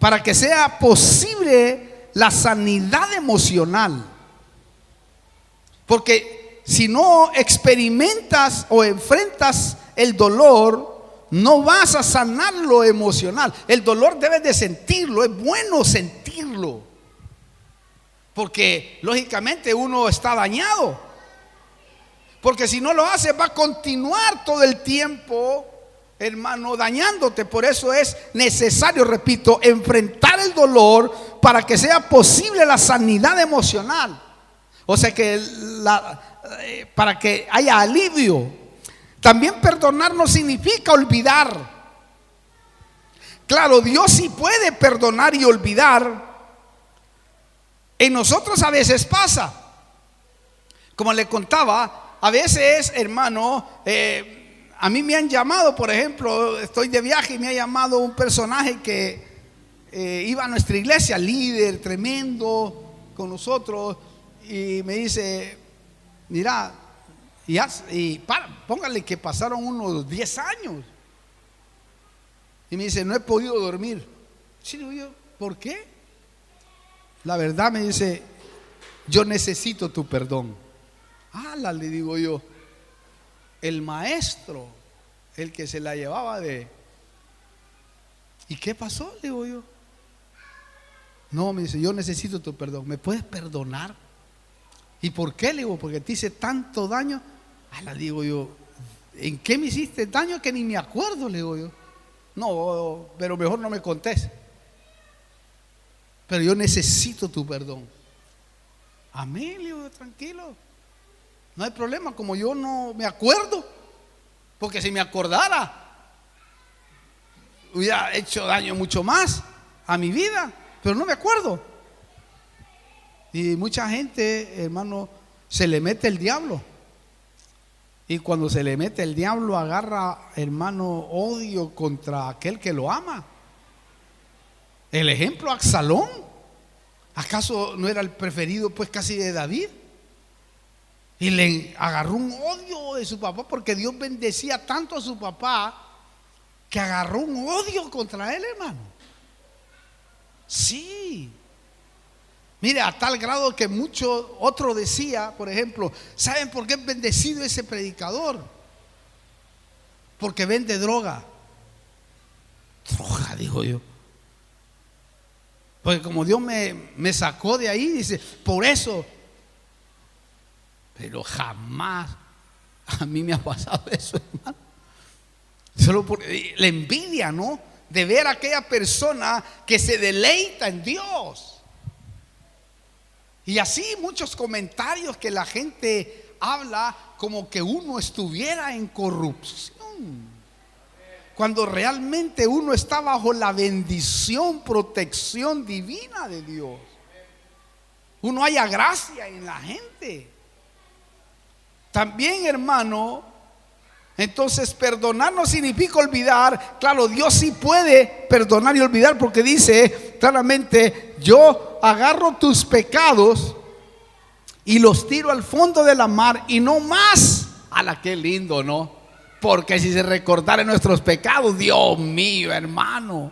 para que sea posible la sanidad emocional. Porque si no experimentas o enfrentas el dolor, no vas a sanar lo emocional. El dolor debes de sentirlo, es bueno sentirlo, porque lógicamente uno está dañado. Porque si no lo hace, va a continuar todo el tiempo, hermano, dañándote. Por eso es necesario, repito, enfrentar el dolor para que sea posible la sanidad emocional. O sea que para que haya alivio. También perdonar no significa olvidar. Claro, Dios sí puede perdonar y olvidar. En nosotros a veces pasa, como le contaba, a veces, hermano, a mí me han llamado, por ejemplo, estoy de viaje y me ha llamado un personaje que iba a nuestra iglesia, líder tremendo con nosotros, y me dice: mira, póngale que pasaron unos 10 años, y me dice: no he podido dormir. Sí, le digo yo: ¿por qué? La verdad, me dice, yo necesito tu perdón. Le digo yo, el maestro, el que se la llevaba de... ¿Y qué pasó? Le digo yo. No, me dice, yo necesito tu perdón. ¿Me puedes perdonar? ¿Y por qué? Le digo, porque te hice tanto daño. Le digo yo, ¿en qué me hiciste daño que ni me acuerdo? Le digo yo. No, pero mejor no me contés. Pero yo necesito tu perdón. Amén, le digo, tranquilo. No hay problema, como yo no me acuerdo. Porque si me acordara, hubiera hecho daño mucho más a mi vida. Pero no me acuerdo. Y mucha gente, hermano, se le mete el diablo. Y cuando se le mete el diablo, agarra, hermano, odio contra aquel que lo ama. El ejemplo, Absalón. ¿Acaso no era el preferido pues casi de David? Y le agarró un odio de su papá, porque Dios bendecía tanto a su papá que agarró un odio contra él, hermano. Sí. Mire, a tal grado que otro decía, por ejemplo, ¿saben por qué es bendecido ese predicador? Porque vende droga. Droga, dijo yo. Porque como Dios me sacó de ahí, dice, por eso. Pero jamás a mí me ha pasado eso, hermano. Solo por la envidia, ¿no? De ver a aquella persona que se deleita en Dios. Y así muchos comentarios que la gente habla como que uno estuviera en corrupción, cuando realmente uno está bajo la bendición, protección divina de Dios. Uno haya gracia en la gente. También, hermano, entonces perdonar no significa olvidar. Claro, Dios sí puede perdonar y olvidar, porque dice claramente: yo agarro tus pecados y los tiro al fondo de la mar y no más. Qué lindo, ¿no? Porque si se recordara nuestros pecados, Dios mío, hermano,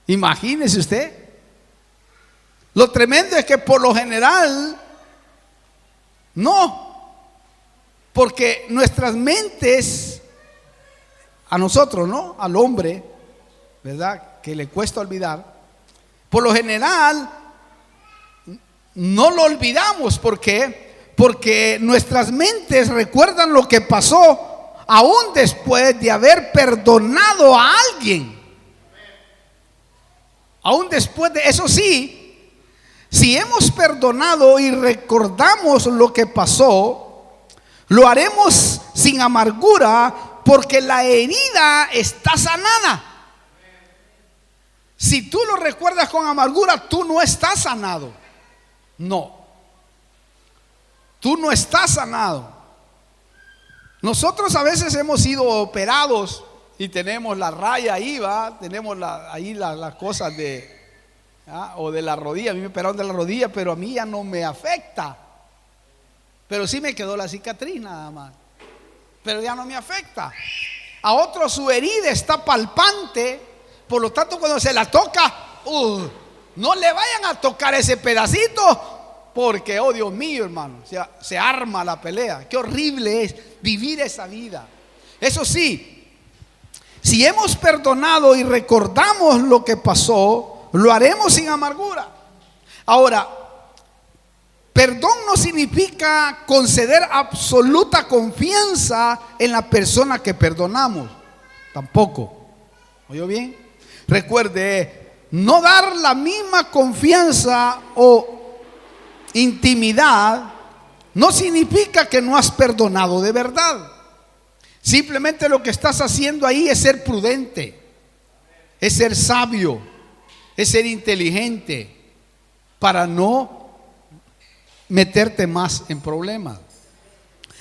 imagínese usted. Lo tremendo es que por lo general no, porque nuestras mentes, a nosotros, ¿no? Al hombre, ¿verdad?, que le cuesta olvidar, por lo general no lo olvidamos. ¿Por qué? Porque nuestras mentes recuerdan lo que pasó aún después de haber perdonado a alguien. Aún después de eso, sí, si hemos perdonado y recordamos lo que pasó, lo haremos sin amargura, porque la herida está sanada. Si tú lo recuerdas con amargura, tú no estás sanado. No, tú no estás sanado. Nosotros a veces hemos sido operados y tenemos la raya ahí, tenemos ahí las cosas o de la rodilla. A mí me operaron de la rodilla, pero a mí ya no me afecta. Pero sí me quedó la cicatriz nada más, pero ya no me afecta. A otro su herida está palpante, por lo tanto cuando se la toca, no le vayan a tocar ese pedacito, porque, oh Dios mío, hermano, se arma la pelea. Qué horrible es vivir esa vida. Eso sí, si hemos perdonado y recordamos lo que pasó, lo haremos sin amargura. Ahora, perdón no significa conceder absoluta confianza en la persona que perdonamos. Tampoco. ¿Oyó bien? Recuerde, no dar la misma confianza o intimidad no significa que no has perdonado de verdad. Simplemente lo que estás haciendo ahí es ser prudente, es ser sabio, es ser inteligente para no meterte más en problemas.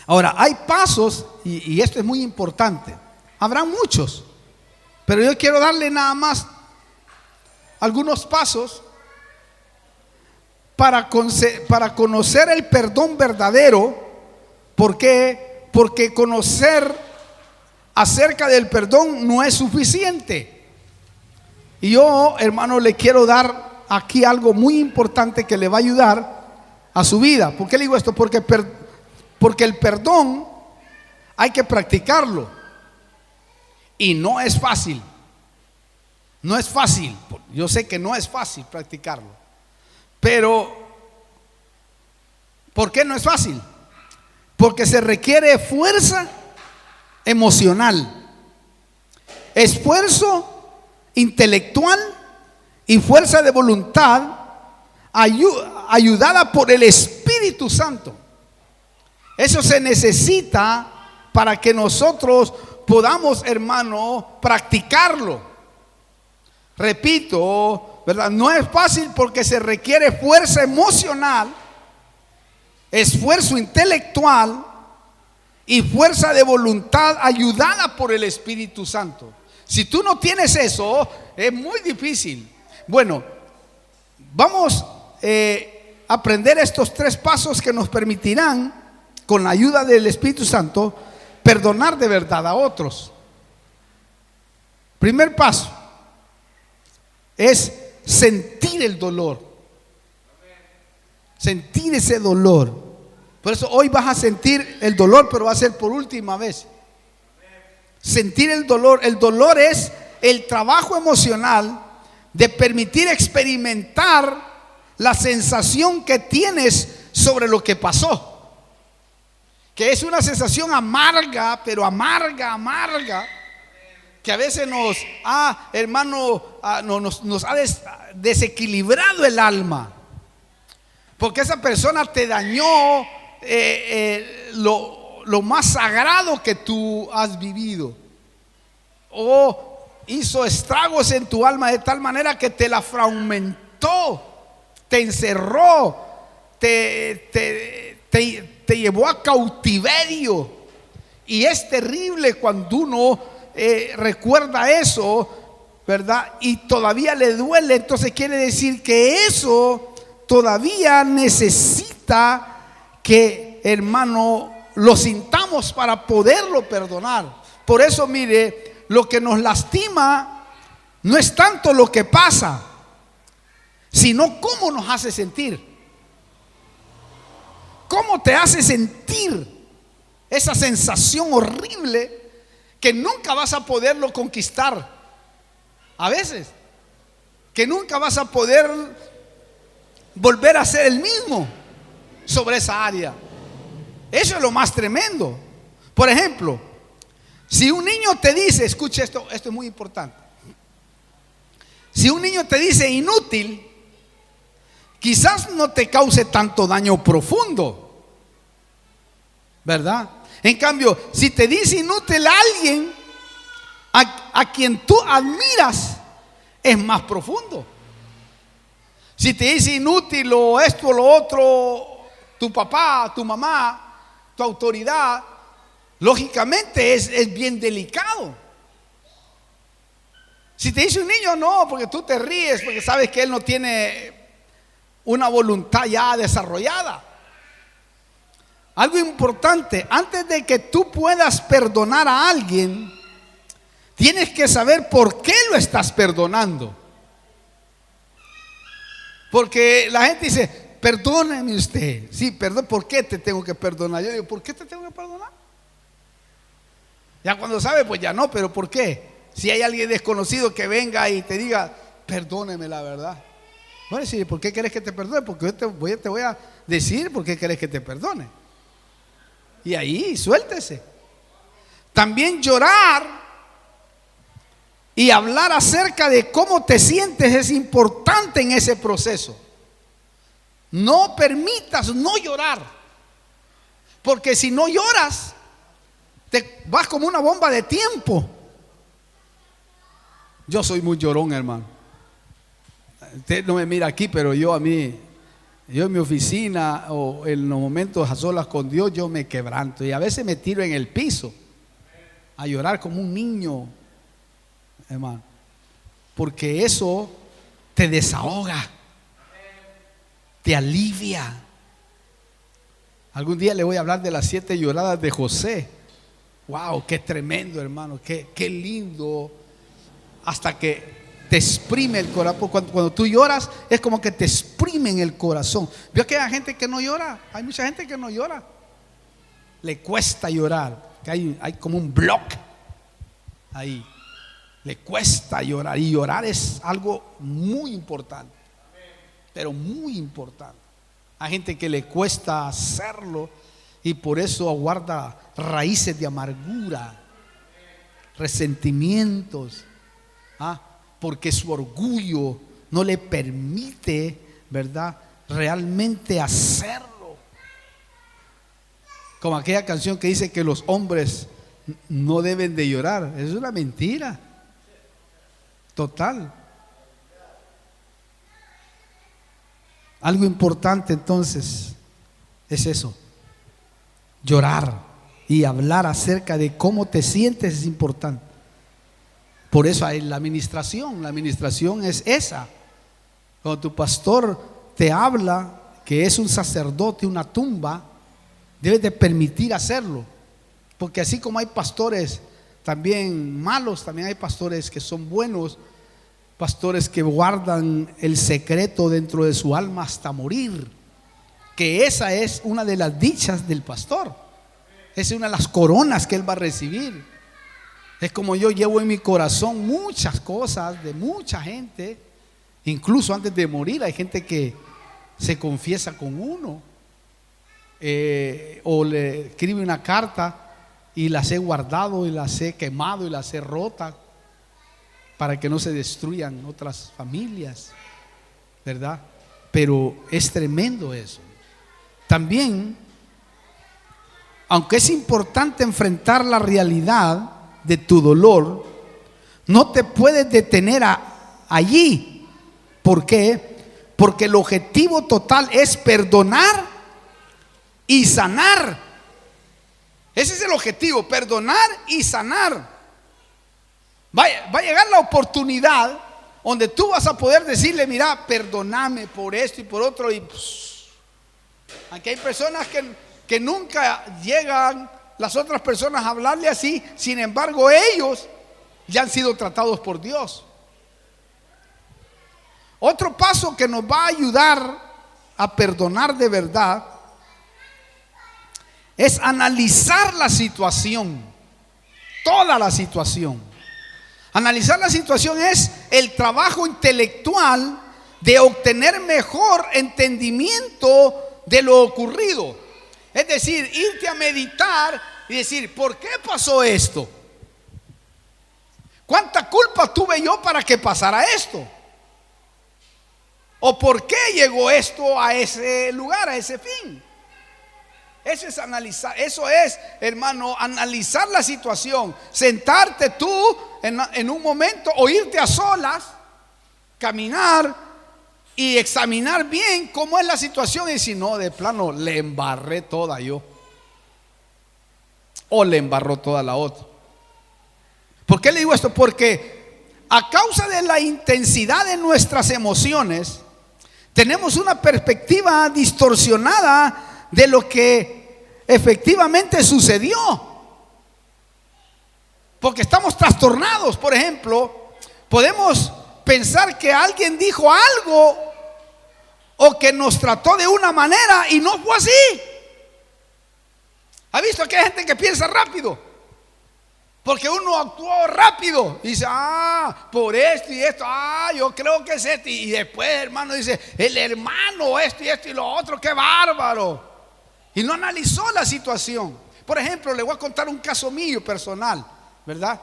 Ahora, hay pasos, y esto es muy importante. Habrá muchos, pero yo quiero darle nada más algunos pasos para conocer el perdón verdadero. ¿Por qué? Porque conocer acerca del perdón no es suficiente. Y yo, hermano, le quiero dar aquí algo muy importante que le va a ayudar a su vida. ¿Por qué le digo esto? Porque el perdón hay que practicarlo. Y no es fácil. No es fácil. Yo sé que no es fácil practicarlo. Pero, ¿por qué no es fácil? Porque se requiere fuerza emocional, esfuerzo intelectual y fuerza de voluntad ayudada por el Espíritu Santo. Eso se necesita para que nosotros podamos, hermano, practicarlo. Repito, ¿verdad? No es fácil porque se requiere fuerza emocional, esfuerzo intelectual y fuerza de voluntad ayudada por el Espíritu Santo. Si tú no tienes eso, es muy difícil. Bueno, vamos a aprender estos 3 pasos que nos permitirán, con la ayuda del Espíritu Santo, perdonar de verdad a otros. Primer paso es sentir el dolor. Sentir ese dolor. Por eso hoy vas a sentir el dolor, pero va a ser por última vez. Sentir el dolor. El dolor es el trabajo emocional de permitir experimentar la sensación que tienes sobre lo que pasó. Que es una sensación amarga, pero amarga, que a veces nos ha desequilibrado el alma. Porque esa persona te dañó lo más sagrado que tú has vivido, o hizo estragos en tu alma de tal manera que te la fragmentó, te encerró, te llevó a cautiverio. Y es terrible cuando uno recuerda eso, ¿verdad? Y todavía le duele. Entonces quiere decir que eso todavía necesita que, hermano, lo sintamos para poderlo perdonar. Por eso, mire, lo que nos lastima no es tanto lo que pasa, sino cómo nos hace sentir. ¿Cómo te hace sentir esa sensación horrible que nunca vas a poderlo conquistar? A veces, que nunca vas a poder volver a ser el mismo sobre esa área. Eso es lo más tremendo. Por ejemplo, si un niño te dice, escuche esto es muy importante. Si un niño te dice inútil, quizás no te cause tanto daño profundo, ¿verdad? En cambio, si te dice inútil a alguien a quien tú admiras, es más profundo. Si te dice inútil o esto o lo otro, tu papá, tu mamá, tu autoridad, lógicamente es bien delicado. Si te dice un niño, no, porque tú te ríes, porque sabes que él no tiene una voluntad ya desarrollada. Algo importante, antes de que tú puedas perdonar a alguien, tienes que saber por qué lo estás perdonando. Porque la gente dice, perdóneme usted. Sí, perdón, ¿por qué te tengo que perdonar? Yo digo, ¿por qué te tengo que perdonar? Ya cuando sabe, pues ya no, pero ¿por qué? Si hay alguien desconocido que venga y te diga, perdóneme la verdad. Bueno, sí, ¿por qué querés que te perdone? Porque yo te voy a decir por qué querés que te perdone. Y ahí, suéltese. También llorar y hablar acerca de cómo te sientes es importante en ese proceso. No permitas no llorar, porque si no lloras, te vas como una bomba de tiempo. Yo soy muy llorón, hermano. Usted no me mira aquí, pero yo en mi oficina o en los momentos a solas con Dios, yo me quebranto y a veces me tiro en el piso a llorar como un niño, hermano, porque eso te desahoga, te alivia. Algún día le voy a hablar de las 7 lloradas de José. Wow, qué tremendo, hermano, qué lindo. Hasta que te exprime el corazón. Cuando tú lloras es como que te exprimen el corazón. ¿Vio que hay gente que no llora? Hay mucha gente que no llora. Le cuesta llorar, que hay como un bloque ahí. Le cuesta llorar, y llorar es algo muy importante, pero muy importante. Hay gente que le cuesta hacerlo y por eso aguarda raíces de amargura, resentimientos, porque su orgullo no le permite, ¿verdad?, realmente hacerlo. Como aquella canción que dice que los hombres no deben de llorar. Es una mentira total. Algo importante entonces es eso: llorar y hablar acerca de cómo te sientes es importante. Por eso hay la administración es esa. Cuando tu pastor te habla que es un sacerdote, una tumba, debes de permitir hacerlo, porque así como hay pastores también malos, también hay pastores que son buenos, pastores que guardan el secreto dentro de su alma hasta morir, que esa es una de las dichas del pastor, es una de las coronas que él va a recibir. Es como yo llevo en mi corazón muchas cosas de mucha gente, incluso antes de morir hay gente que se confiesa con uno, o le escribe una carta y las he guardado y las he quemado y las he rota para que no se destruyan otras familias, ¿verdad? Pero es tremendo eso. También, aunque es importante enfrentar la realidad de tu dolor, no te puedes detener allí. ¿Por qué? Porque el objetivo total es perdonar y sanar. Ese es el objetivo, perdonar y sanar. Va a llegar la oportunidad donde tú vas a poder decirle: mira, perdóname por esto y por otro. Y aquí hay personas que nunca llegan las otras personas a hablarle así, sin embargo ellos ya han sido tratados por Dios. Otro paso que nos va a ayudar a perdonar de verdad es analizar la situación, toda la situación. Analizar la situación es el trabajo intelectual de obtener mejor entendimiento de lo ocurrido. Es decir, irte a meditar y decir: ¿por qué pasó esto? ¿Cuánta culpa tuve yo para que pasara esto? ¿O por qué llegó esto a ese lugar, a ese fin? Eso es analizar, eso es, hermano, analizar la situación. Sentarte tú en un momento o irte a solas, caminar y examinar bien cómo es la situación, y si no, de plano le embarré toda yo, o le embarró toda la otra. ¿Por qué le digo esto? Porque a causa de la intensidad de nuestras emociones tenemos una perspectiva distorsionada de lo que efectivamente sucedió, porque estamos trastornados. Por ejemplo, podemos pensar que alguien dijo algo o que nos trató de una manera y no fue así. ¿Ha visto que hay gente que piensa rápido? Porque uno actuó rápido y dice, por esto y esto, yo creo que es esto. Y después el hermano dice, el hermano, esto y esto y lo otro, qué bárbaro. Y no analizó la situación. Por ejemplo, le voy a contar un caso mío personal, ¿verdad?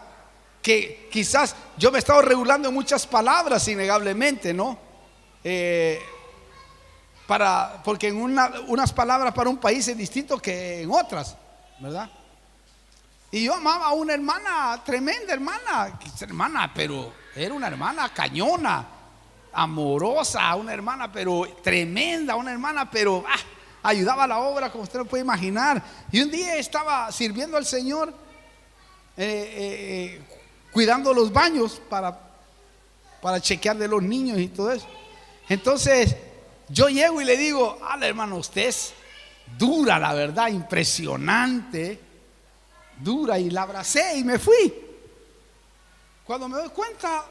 Que quizás yo me he estado regulando en muchas palabras, innegablemente, ¿no? Porque en unas palabras para un país es distinto que en otras, ¿verdad? Y yo amaba a una hermana, tremenda hermana, pero era una hermana cañona, amorosa, una hermana pero tremenda, una hermana pero ayudaba a la obra como usted lo puede imaginar. Y un día estaba sirviendo al Señor, cuidando los baños para chequear de los niños y todo eso. Entonces yo llego y le digo, hermano, usted es dura, la verdad, impresionante, dura. Y la abracé y me fui. Cuando me doy cuenta,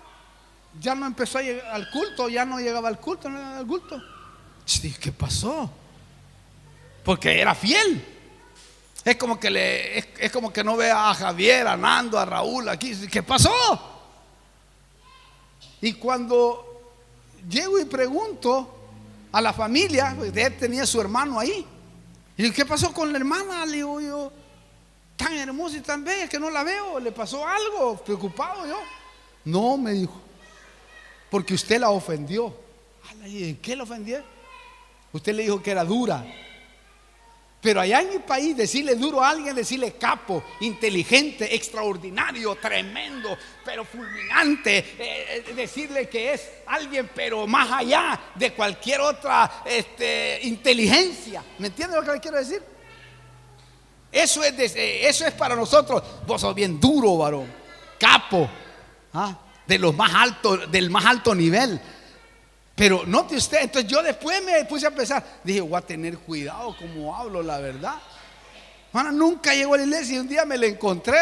ya no empezó a llegar al culto, ya no llegaba al culto, no llegaba al culto. Dije, ¿qué pasó? Porque era fiel. Es como que no vea a Javier, a Nando, a Raúl aquí. ¿Qué pasó? Y cuando llego y pregunto a la familia, porque él tenía a su hermano ahí, y digo, ¿qué pasó con la hermana? Le digo yo, tan hermosa y tan bella que no la veo, ¿le pasó algo? Preocupado yo. No, me dijo, porque usted la ofendió. ¿En qué la ofendió? Usted le dijo que era dura. Pero allá en mi país, decirle duro a alguien, decirle capo, inteligente, extraordinario, tremendo, pero fulminante, decirle que es alguien pero más allá de cualquier otra inteligencia. ¿Me entiende lo que le quiero decir? Eso es para nosotros. Vos sos bien duro, varón, capo, de los más altos, del más alto nivel. Pero note usted, entonces yo después me puse a pensar, dije, voy a tener cuidado como hablo, la verdad. Hermana, nunca llegó a la iglesia y un día me la encontré,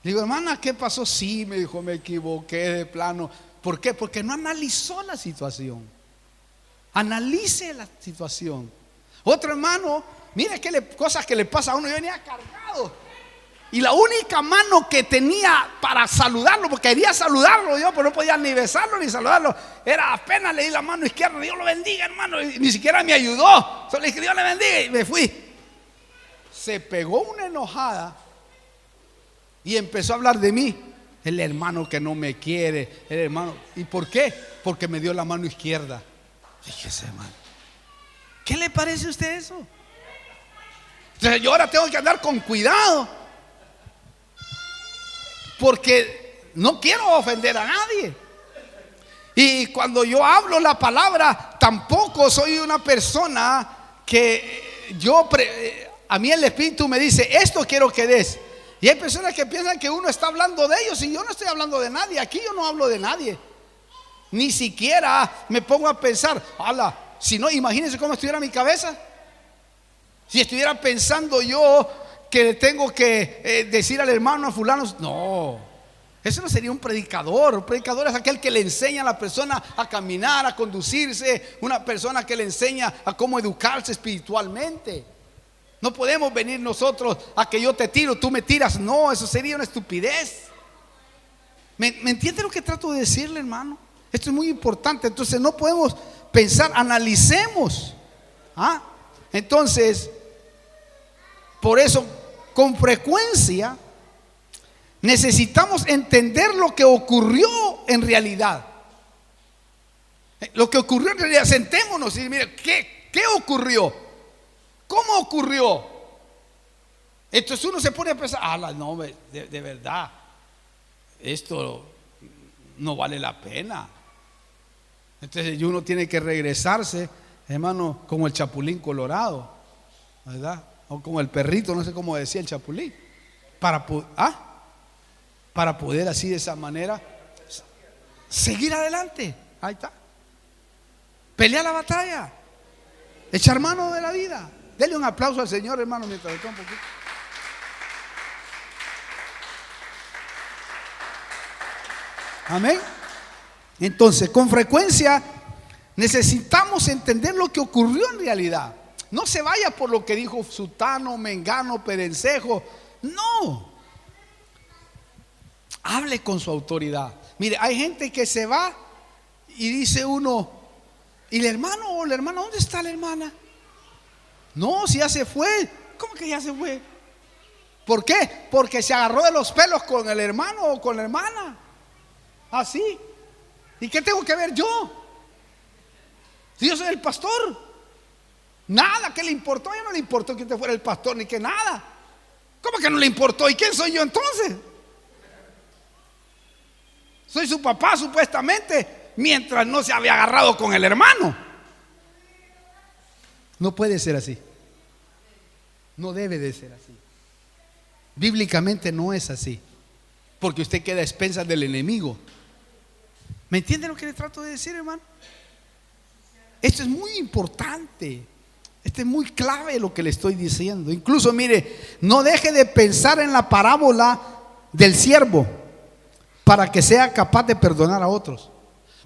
digo, hermana, ¿qué pasó? Sí, me dijo, me equivoqué de plano. ¿Por qué? Porque no analizó la situación. Analice la situación. Otro hermano, mire qué cosas que le pasa a uno. Yo venía cargado y la única mano que tenía para saludarlo, porque quería saludarlo yo, pero no podía ni besarlo ni saludarlo, era apenas le di la mano izquierda. Dios lo bendiga, hermano. Y ni siquiera me ayudó, solo le dije Dios le bendiga y me fui. Se pegó una enojada y empezó a hablar de mí. El hermano que no me quiere, el hermano. ¿Y por qué? Porque me dio la mano izquierda. Fíjese, hermano, ¿qué le parece a usted eso? Entonces yo ahora tengo que andar con cuidado, porque no quiero ofender a nadie. Y cuando yo hablo la palabra, tampoco soy una persona que a mí el Espíritu me dice, esto quiero que des. Y hay personas que piensan que uno está hablando de ellos, y yo no estoy hablando de nadie. Aquí yo no hablo de nadie. Ni siquiera me pongo a pensar, si no, imagínense cómo estuviera mi cabeza. Si estuviera pensando yo que le tengo que decir al hermano, a fulano, no, eso no sería un predicador. Un predicador es aquel que le enseña a la persona a caminar, a conducirse, una persona que le enseña a cómo educarse espiritualmente. No podemos venir nosotros a que yo te tiro, tú me tiras. No, eso sería una estupidez. ¿Me entiende lo que trato de decirle, hermano? Esto es muy importante. Entonces no podemos pensar, analicemos. Entonces, por eso, con frecuencia necesitamos entender lo que ocurrió en realidad. Lo que ocurrió en realidad, sentémonos y mire, ¿qué ocurrió? ¿Cómo ocurrió? Entonces uno se pone a pensar, no, de verdad, esto no vale la pena. Entonces uno tiene que regresarse, hermano, como el chapulín colorado, ¿verdad? O como el perrito, no sé cómo decía el chapulín, para poder así de esa manera seguir adelante. Ahí está. Pelea la batalla, echar mano de la vida. Dele un aplauso al Señor, hermano, mientras está un poquito. Amén. Entonces, con frecuencia Necesitamos entender lo que ocurrió en realidad. No se vaya por lo que dijo sutano, mengano, perencejo. No. Hable con su autoridad. Mire, hay gente que se va y dice uno, ¿y el hermano o la hermana? ¿Dónde está la hermana? No, si ya se fue. ¿Cómo que ya se fue? ¿Por qué? Porque se agarró de los pelos con el hermano o con la hermana. Así. ¿Y qué tengo que ver yo? Si yo soy el pastor. Nada, ¿qué le importó? Ya no le importó que usted fuera el pastor ni que nada. ¿Cómo que no le importó? ¿Y quién soy yo entonces? Soy su papá supuestamente, mientras no se había agarrado con el hermano. No puede ser así. No debe de ser así. Bíblicamente no es así, porque usted queda a expensas del enemigo. ¿Me entiende lo que le trato de decir, hermano? Esto es muy importante. Esto es muy clave lo que le estoy diciendo. Incluso mire, no deje de pensar en la parábola del siervo para que sea capaz de perdonar a otros.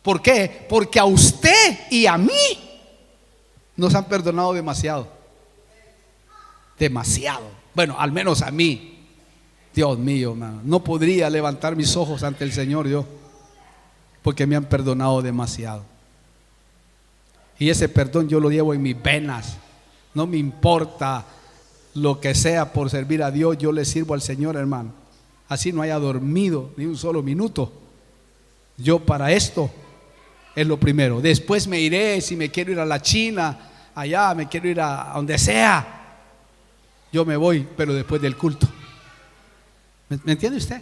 ¿Por qué? Porque a usted y a mí nos han perdonado demasiado. Demasiado. Bueno, al menos a mí. Dios mío, man, no podría levantar mis ojos ante el Señor yo, porque me han perdonado demasiado. Y ese perdón yo lo llevo en mis venas. No me importa lo que sea por servir a Dios, yo le sirvo al Señor, hermano. Así no haya dormido ni un solo minuto. Yo para esto es lo primero. Después me iré, si me quiero ir a la China, allá me quiero ir a donde sea. Yo me voy, pero después del culto. ¿Me entiende usted?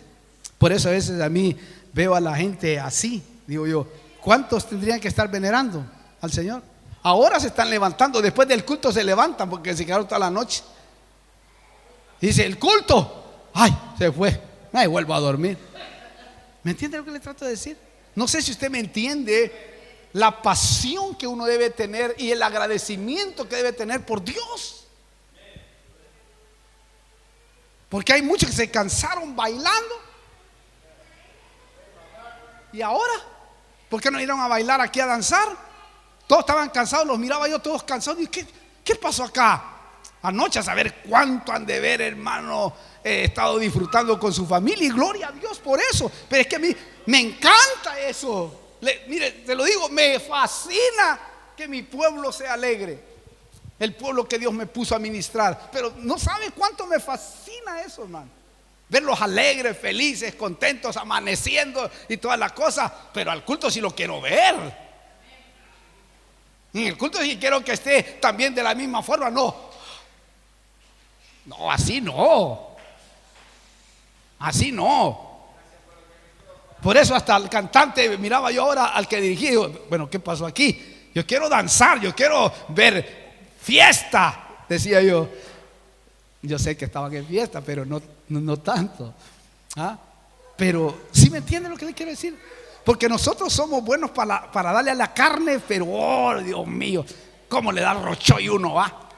Por eso a veces a mí veo a la gente así. Digo yo, ¿cuántos tendrían que estar venerando al Señor? Ahora se están levantando, después del culto se levantan porque se quedaron toda la noche. Dice, el culto, ay, se fue, ay, vuelvo a dormir. ¿Me entiende lo que le trato de decir? No sé si usted me entiende la pasión que uno debe tener y el agradecimiento que debe tener por Dios. Porque hay muchos que se cansaron bailando. ¿Y ahora? ¿Por qué no iban a bailar aquí a danzar? Todos estaban cansados, los miraba yo todos cansados. ¿Y qué pasó acá? Anoche a saber cuánto han de ver, hermano. He estado disfrutando con su familia y gloria a Dios por eso. Pero es que a mí me encanta eso. Mire, te lo digo, me fascina que mi pueblo sea alegre. El pueblo que Dios me puso a ministrar. Pero no sabe cuánto me fascina eso, hermano. Verlos alegres, felices, contentos, amaneciendo y todas las cosas. Pero al culto sí lo quiero ver. En el culto sí quiero que esté también de la misma forma. No, así no. Así no. Por eso hasta el cantante, miraba yo ahora al que dirigí, digo, bueno, ¿qué pasó aquí? Yo quiero danzar, yo quiero ver fiesta, decía yo. Yo sé que estaban en fiesta, pero no tanto. ¿Ah? Pero ¿sí me entiende lo que le quiero decir? Porque nosotros somos buenos para darle a la carne, pero oh, Dios mío, cómo le da rochoy uno, ¿va?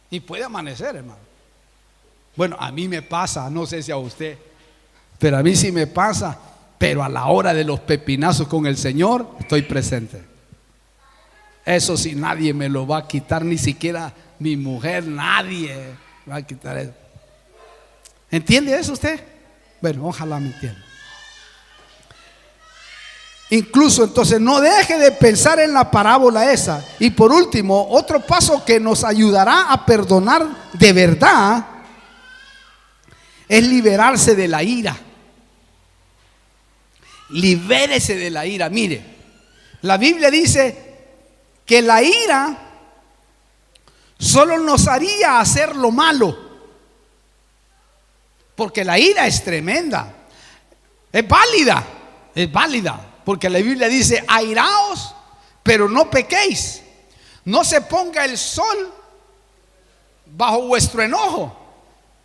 Y puede amanecer, hermano. Bueno, a mí me pasa, no sé si a usted, pero a mí sí me pasa. Pero a la hora de los pepinazos con el Señor, estoy presente. Eso sí, nadie me lo va a quitar, ni siquiera mi mujer, nadie va a quitar eso. ¿Entiende eso usted? Bueno, ojalá me entienda. Incluso entonces no deje de pensar en la parábola esa. Y por último, otro paso que nos ayudará a perdonar de verdad es liberarse de la ira. Libérese de la ira. Mire, la Biblia dice que la ira solo nos haría hacer lo malo, porque la ira es tremenda, es válida, porque la Biblia dice, airaos, pero no pequéis, no se ponga el sol bajo vuestro enojo.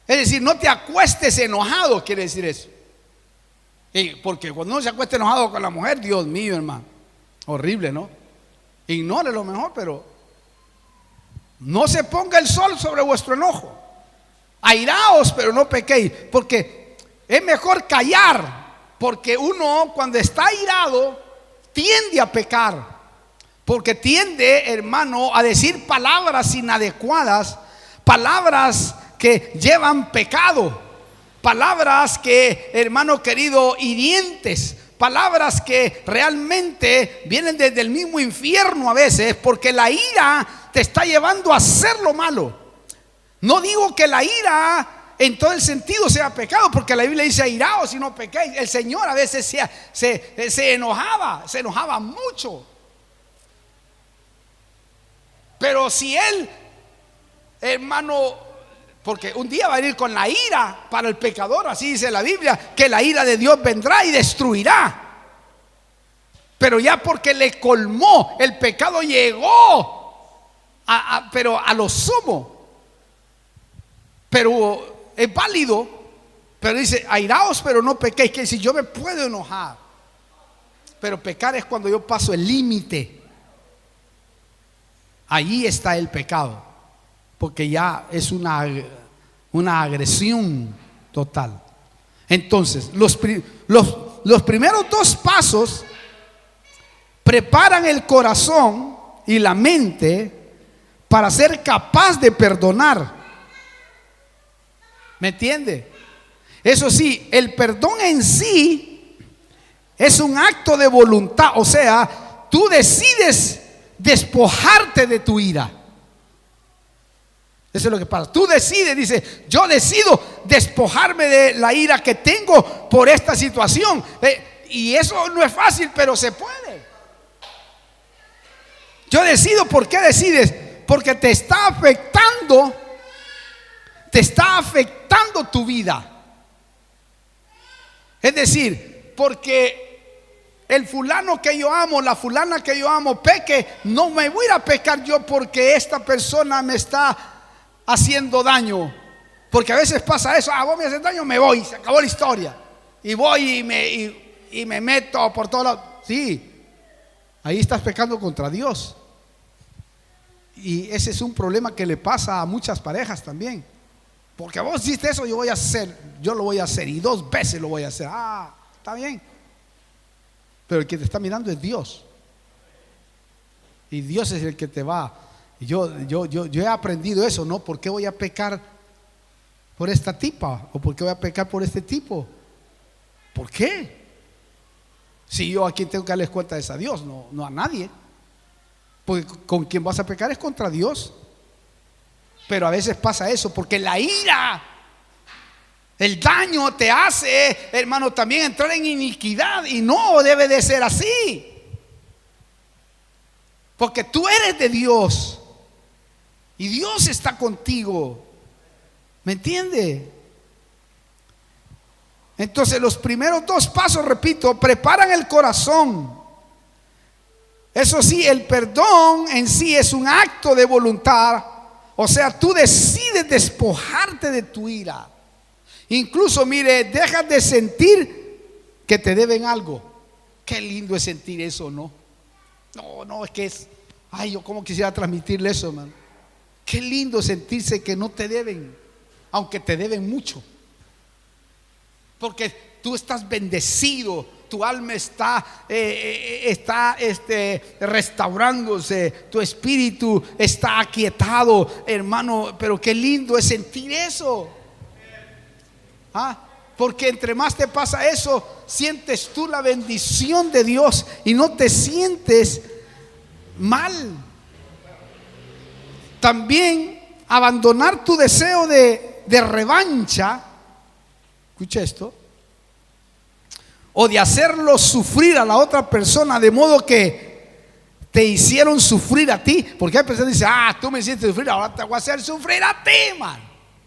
Es decir, no te acuestes enojado, quiere decir eso. Porque cuando uno se acuesta enojado con la mujer, Dios mío, hermano, horrible, ¿no? Ignore lo mejor, pero no se ponga el sol sobre vuestro enojo. Airaos, pero no pequéis, porque es mejor callar, porque uno cuando está airado tiende a pecar. Porque tiende, hermano, a decir palabras inadecuadas, palabras que llevan pecado, palabras que, hermano querido, hirientes, palabras que realmente vienen desde el mismo infierno a veces, porque la ira te está llevando a hacer lo malo. No digo que la ira en todo el sentido sea pecado, porque la Biblia dice airaos y no pequéis. El Señor a veces se enojaba mucho. Pero si Él, hermano, porque un día va a venir con la ira para el pecador, así dice la Biblia, que la ira de Dios vendrá y destruirá. Pero ya porque le colmó, el pecado llegó pero a lo sumo. Pero es válido, pero dice airaos pero no pequéis. Que si yo me puedo enojar, pero pecar es cuando yo paso el límite. Allí está el pecado, porque ya es una agresión total. Entonces, los primeros dos pasos preparan el corazón y la mente para ser capaz de perdonar. ¿Me entiende? Eso sí, el perdón en sí es un acto de voluntad. O sea, tú decides despojarte de tu ira. Eso es lo que pasa. Tú decides, dice, yo decido despojarme de la ira que tengo por esta situación. Y eso no es fácil, pero se puede. Yo decido. ¿Por qué decides? Porque te está afectando tu vida. Es decir, porque el fulano que yo amo, la fulana que yo amo peque, no me voy a ir a pecar yo porque esta persona me está haciendo daño. Porque a veces pasa eso, vos me haces daño, me voy, se acabó la historia. Y voy y me meto por todos lados. Sí, ahí estás pecando contra Dios. Y ese es un problema que le pasa a muchas parejas también. Porque vos hiciste eso, yo lo voy a hacer y 2 veces lo voy a hacer. Está bien. Pero el que te está mirando es Dios. Y Dios es el que te va. Yo he aprendido eso, ¿no? ¿Por qué voy a pecar por esta tipa? ¿O por qué voy a pecar por este tipo? ¿Por qué? Si yo a quien tengo que darles cuenta es a Dios, no a nadie. Porque con quien vas a pecar es contra Dios. Pero a veces pasa eso, porque la ira, el daño te hace, hermano, también entrar en iniquidad. Y no debe de ser así. Porque tú eres de Dios y Dios está contigo. ¿Me entiende? Entonces los primeros 2 pasos, repito, preparan el corazón. Eso sí, el perdón en sí es un acto de voluntad. O sea, tú decides despojarte de tu ira. Incluso, mire, dejas de sentir que te deben algo. Qué lindo es sentir eso, ¿no? No, es que es, yo como quisiera transmitirle eso, hermano. Qué lindo sentirse que no te deben, aunque te deben mucho. Porque tú estás bendecido, tu alma está restaurándose, tu espíritu está aquietado, hermano. Pero qué lindo es sentir eso. Porque entre más te pasa eso, sientes tú la bendición de Dios y no te sientes mal. También abandonar tu deseo de revancha, escucha esto, o de hacerlo sufrir a la otra persona de modo que te hicieron sufrir a ti. Porque hay personas que dicen, tú me hiciste sufrir, ahora te voy a hacer sufrir a ti, man.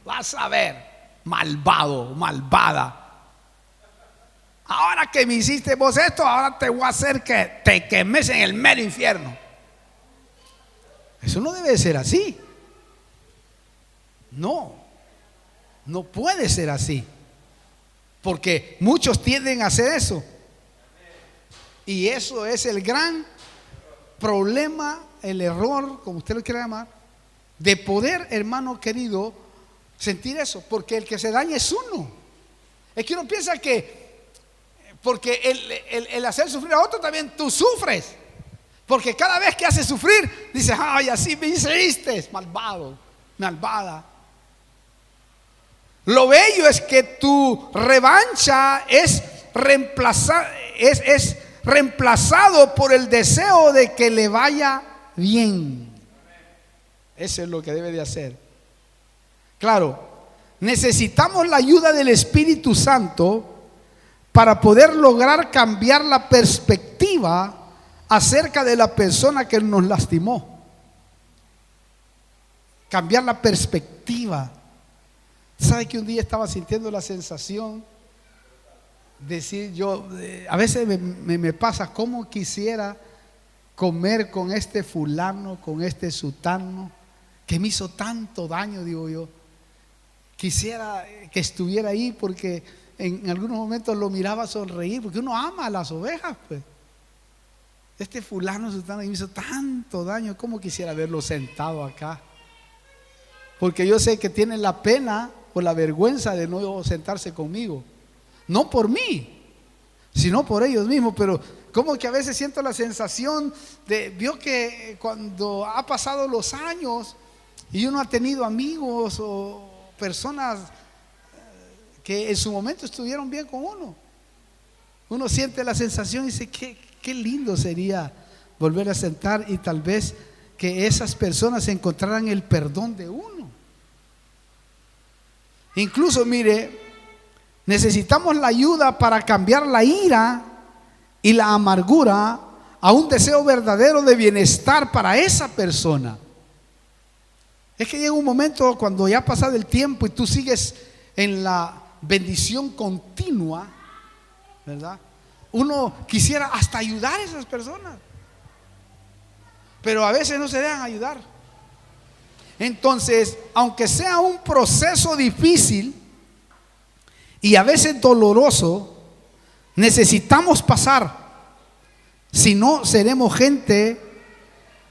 Vas a ver, malvado, malvada. Ahora que me hiciste vos esto, ahora te voy a hacer que te quemes en el mero infierno. Eso no debe ser así. No puede ser así. Porque muchos tienden a hacer eso. Y eso es el gran problema, el error, como usted lo quiera llamar, de poder, hermano querido, sentir eso. Porque el que se daña es uno. Es que uno piensa que Porque el hacer sufrir a otro también tú sufres. Porque cada vez que haces sufrir, dices, ay, así me hiciste, malvado, malvada. Lo bello es que tu revancha es reemplazado por el deseo de que le vaya bien. Eso es lo que debe de hacer. Claro, necesitamos la ayuda del Espíritu Santo para poder lograr cambiar la perspectiva acerca de la persona que nos lastimó. Cambiar la perspectiva. ¿Sabe que un día estaba sintiendo la sensación de decir yo, a veces me pasa cómo quisiera comer con este fulano, con este sutano, que me hizo tanto daño, digo yo. Quisiera que estuviera ahí porque en algunos momentos lo miraba sonreír, porque uno ama a las ovejas, pues. Este fulano, sutano, me hizo tanto daño, cómo quisiera verlo sentado acá. Porque yo sé que tiene la pena o la vergüenza de no sentarse conmigo. No por mí, sino por ellos mismos. Pero como que a veces siento la sensación vio que cuando ha pasado los años y uno ha tenido amigos o personas que en su momento estuvieron bien con uno siente la sensación y dice, qué lindo sería volver a sentar y tal vez que esas personas encontraran el perdón de uno. Incluso, mire, necesitamos la ayuda para cambiar la ira y la amargura a un deseo verdadero de bienestar para esa persona. Es que llega un momento cuando ya ha pasado el tiempo y tú sigues en la bendición continua, ¿verdad? Uno quisiera hasta ayudar a esas personas, pero a veces no se dejan ayudar. Entonces, aunque sea un proceso difícil y a veces doloroso, necesitamos pasar. Si no, seremos gente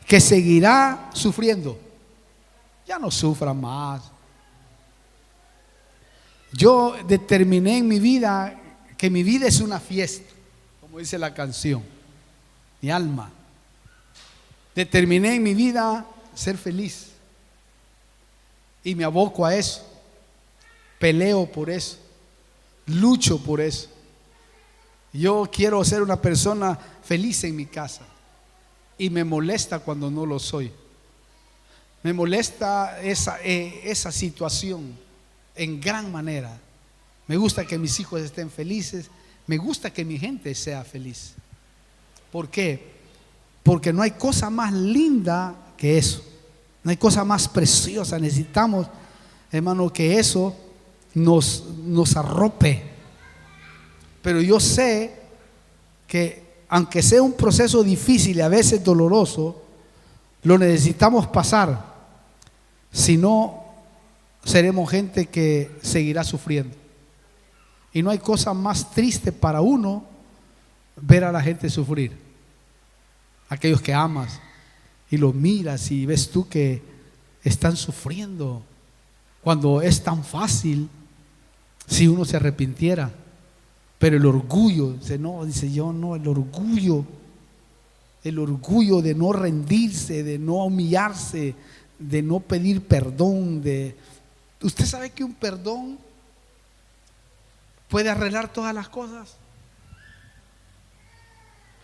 que seguirá sufriendo. Ya no sufra más. Yo determiné en mi vida que mi vida es una fiesta, como dice la canción, mi alma. Determiné en mi vida ser feliz y me aboco a eso, peleo por eso, lucho por eso. Yo quiero ser una persona feliz en mi casa y me molesta cuando no lo soy. Me molesta esa situación en gran manera. Me gusta que mis hijos estén felices, me gusta que mi gente sea feliz. ¿Por qué? Porque no hay cosa más linda que eso. No hay cosa más preciosa. Necesitamos, hermano, que eso nos arrope. Pero yo sé que aunque sea un proceso difícil y a veces doloroso, lo necesitamos pasar. Si no, seremos gente que seguirá sufriendo. Y no hay cosa más triste para uno ver a la gente sufrir. Aquellos que amas y los miras y ves tú que están sufriendo, cuando es tan fácil si uno se arrepintiera. Pero el orgullo, dice yo no, el orgullo de no rendirse, de no humillarse, de no pedir perdón. Usted sabe que un perdón puede arreglar todas las cosas.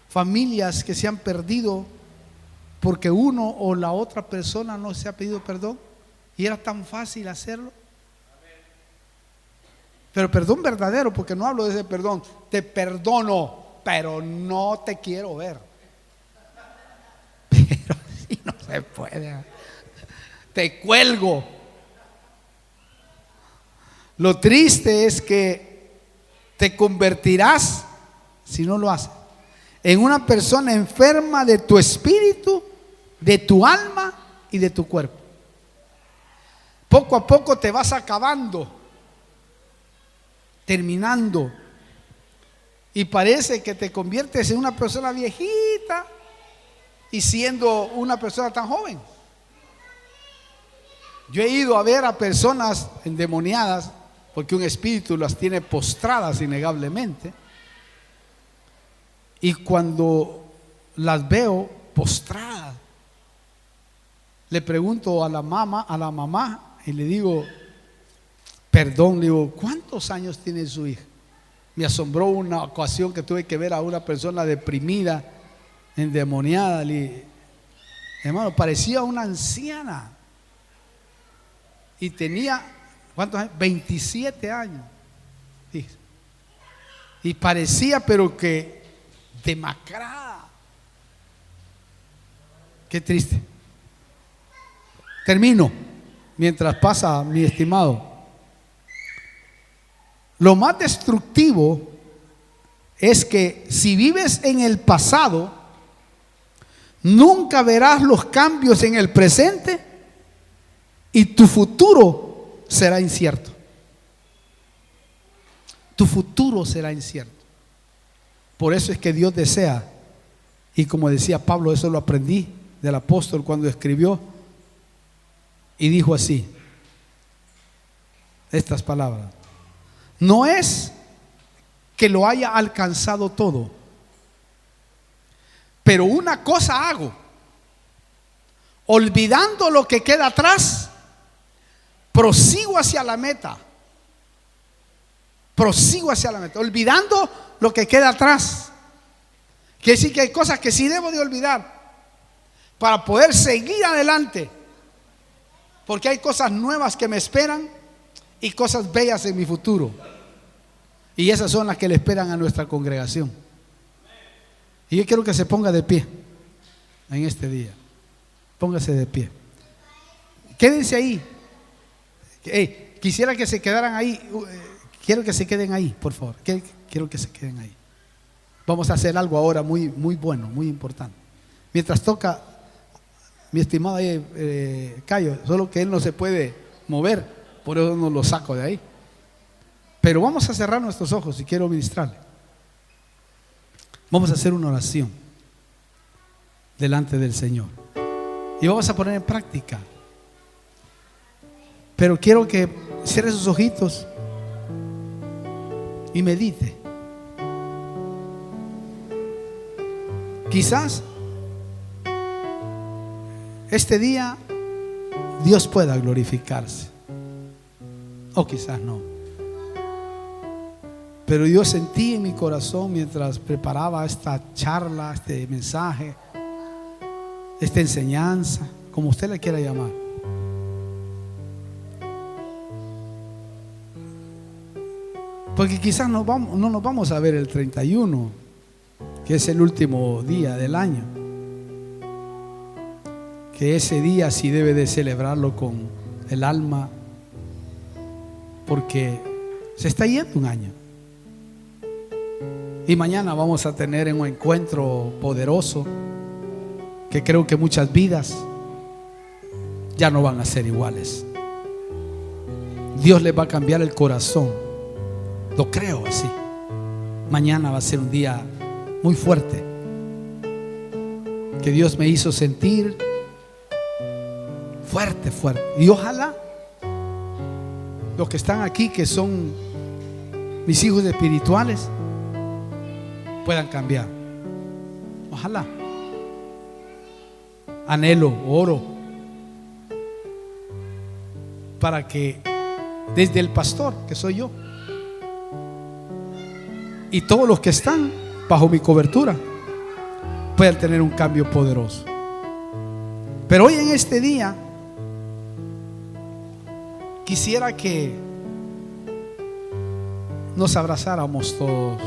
Familias que se han perdido porque uno o la otra persona no se ha pedido perdón y era tan fácil hacerlo. Pero perdón verdadero, porque no hablo de ese perdón. Te perdono, pero no te quiero ver. Pero así no se puede. Te cuelgo. Lo triste es que te convertirás, si no lo haces, en una persona enferma de tu espíritu, de tu alma y de tu cuerpo. Poco a poco te vas acabando, terminando, y parece que te conviertes en una persona viejita y siendo una persona tan joven. Yo he ido a ver a personas endemoniadas porque un espíritu las tiene postradas innegablemente, Y cuando las veo postradas, le pregunto a la mamá, y le digo, perdón, le digo, ¿cuántos años tiene su hija? Me asombró una ocasión que tuve que ver a una persona deprimida, endemoniada. Hermano, parecía una anciana. Y tenía, ¿cuántos años? 27 años. Y parecía, pero que demacrada. Qué triste. Termino, mientras pasa, mi estimado. Lo más destructivo es que si vives en el pasado, nunca verás los cambios en el presente y tu futuro será incierto. Tu futuro será incierto. Por eso es que Dios desea, y como decía Pablo, eso lo aprendí del apóstol cuando escribió, y dijo así, estas palabras: no es que lo haya alcanzado todo, pero una cosa hago, olvidando lo que queda atrás, prosigo hacia la meta. Prosigo hacia la meta, olvidando lo que queda atrás. Quiere decir que hay cosas que sí debo de olvidar para poder seguir adelante, porque hay cosas nuevas que me esperan y cosas bellas en mi futuro, y esas son las que le esperan a nuestra congregación. Y yo quiero que se ponga de pie en este día. Póngase de pie. Quédense ahí. Quisiera que se quedaran ahí. Quiero que se queden ahí, por favor. Quiero que se queden ahí. Vamos a hacer algo ahora muy, muy bueno, muy importante. Mientras toca mi estimado Cayo, solo que él no se puede mover, por eso no lo saco de ahí. Pero vamos a cerrar nuestros ojos y quiero ministrarle. Vamos a hacer una oración delante del Señor y vamos a poner en práctica. Pero quiero que cierre sus ojitos y medite. Quizás este día Dios pueda glorificarse, o quizás no. Pero yo sentí en mi corazón, mientras preparaba esta charla, este mensaje, esta enseñanza, como usted le quiera llamar, porque quizás no nos vamos a ver el 31, que es el último día del año, que ese día sí debe de celebrarlo con el alma, porque se está yendo un año. Y mañana vamos a tener un encuentro poderoso, que creo que muchas vidas ya no van a ser iguales. Dios les va a cambiar el corazón. Lo creo así. Mañana va a ser un día muy fuerte, que Dios me hizo sentir fuerte, fuerte. Y ojalá los que están aquí, que son mis hijos espirituales, puedan cambiar. Ojalá. Anhelo, oro, para que desde el pastor, que soy yo, y todos los que están bajo mi cobertura, puedan tener un cambio poderoso. Pero hoy, en este día, quisiera que nos abrazáramos todos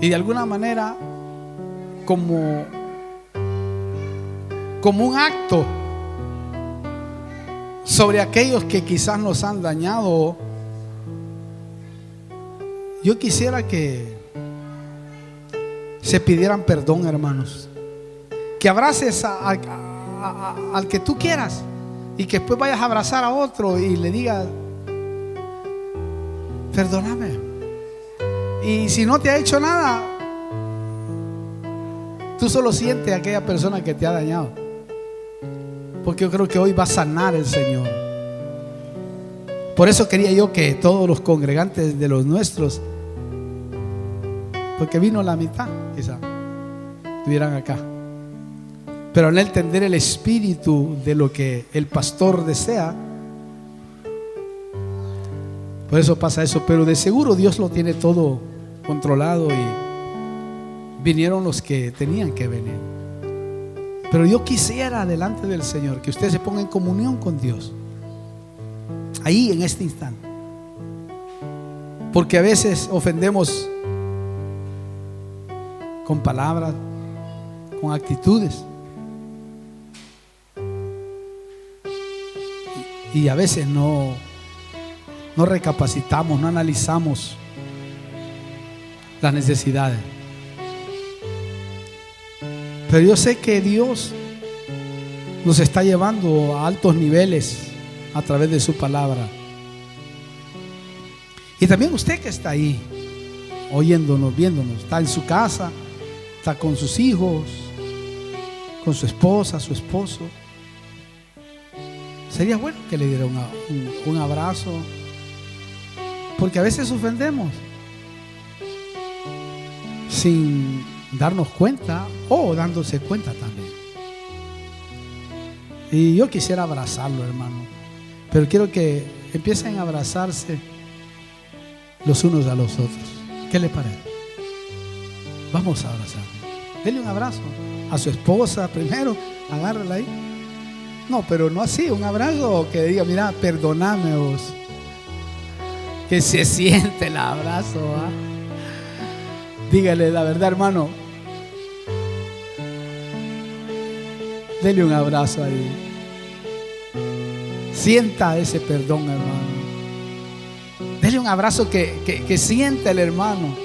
y de alguna manera, como un acto sobre aquellos que quizás nos han dañado, yo quisiera que se pidieran perdón, hermanos, que abraces al que tú quieras y que después vayas a abrazar a otro y le digas: perdóname. Y si no te ha hecho nada, tú solo sientes a aquella persona que te ha dañado, porque yo creo que hoy va a sanar el Señor. Por eso quería yo que todos los congregantes de los nuestros porque vino la mitad, quizá estuvieran acá. Pero al entender el espíritu de lo que el pastor desea, por eso pasa eso. Pero de seguro Dios lo tiene todo controlado y vinieron los que tenían que venir. Pero yo quisiera delante del Señor que usted se ponga en comunión con Dios ahí en este instante, porque a veces ofendemos con palabras, con actitudes, y a veces no recapacitamos, no analizamos las necesidades. Pero yo sé que Dios nos está llevando a altos niveles a través de su palabra. Y también usted que está ahí oyéndonos, viéndonos, está en su casa, está con sus hijos, con su esposa, su esposo. Sería bueno que le diera un abrazo, porque a veces ofendemos sin darnos cuenta o dándose cuenta también. Y yo quisiera abrazarlo, hermano, pero quiero que empiecen a abrazarse los unos a los otros. ¿Qué le parece? Vamos a abrazar. Dele un abrazo a su esposa primero, agárrala ahí. No, pero no así, un abrazo que diga, mira, perdóname vos. Que se siente el abrazo, ¿ah? Dígale la verdad, hermano. Dele un abrazo ahí. Sienta ese perdón, hermano. Dele un abrazo que sienta el hermano.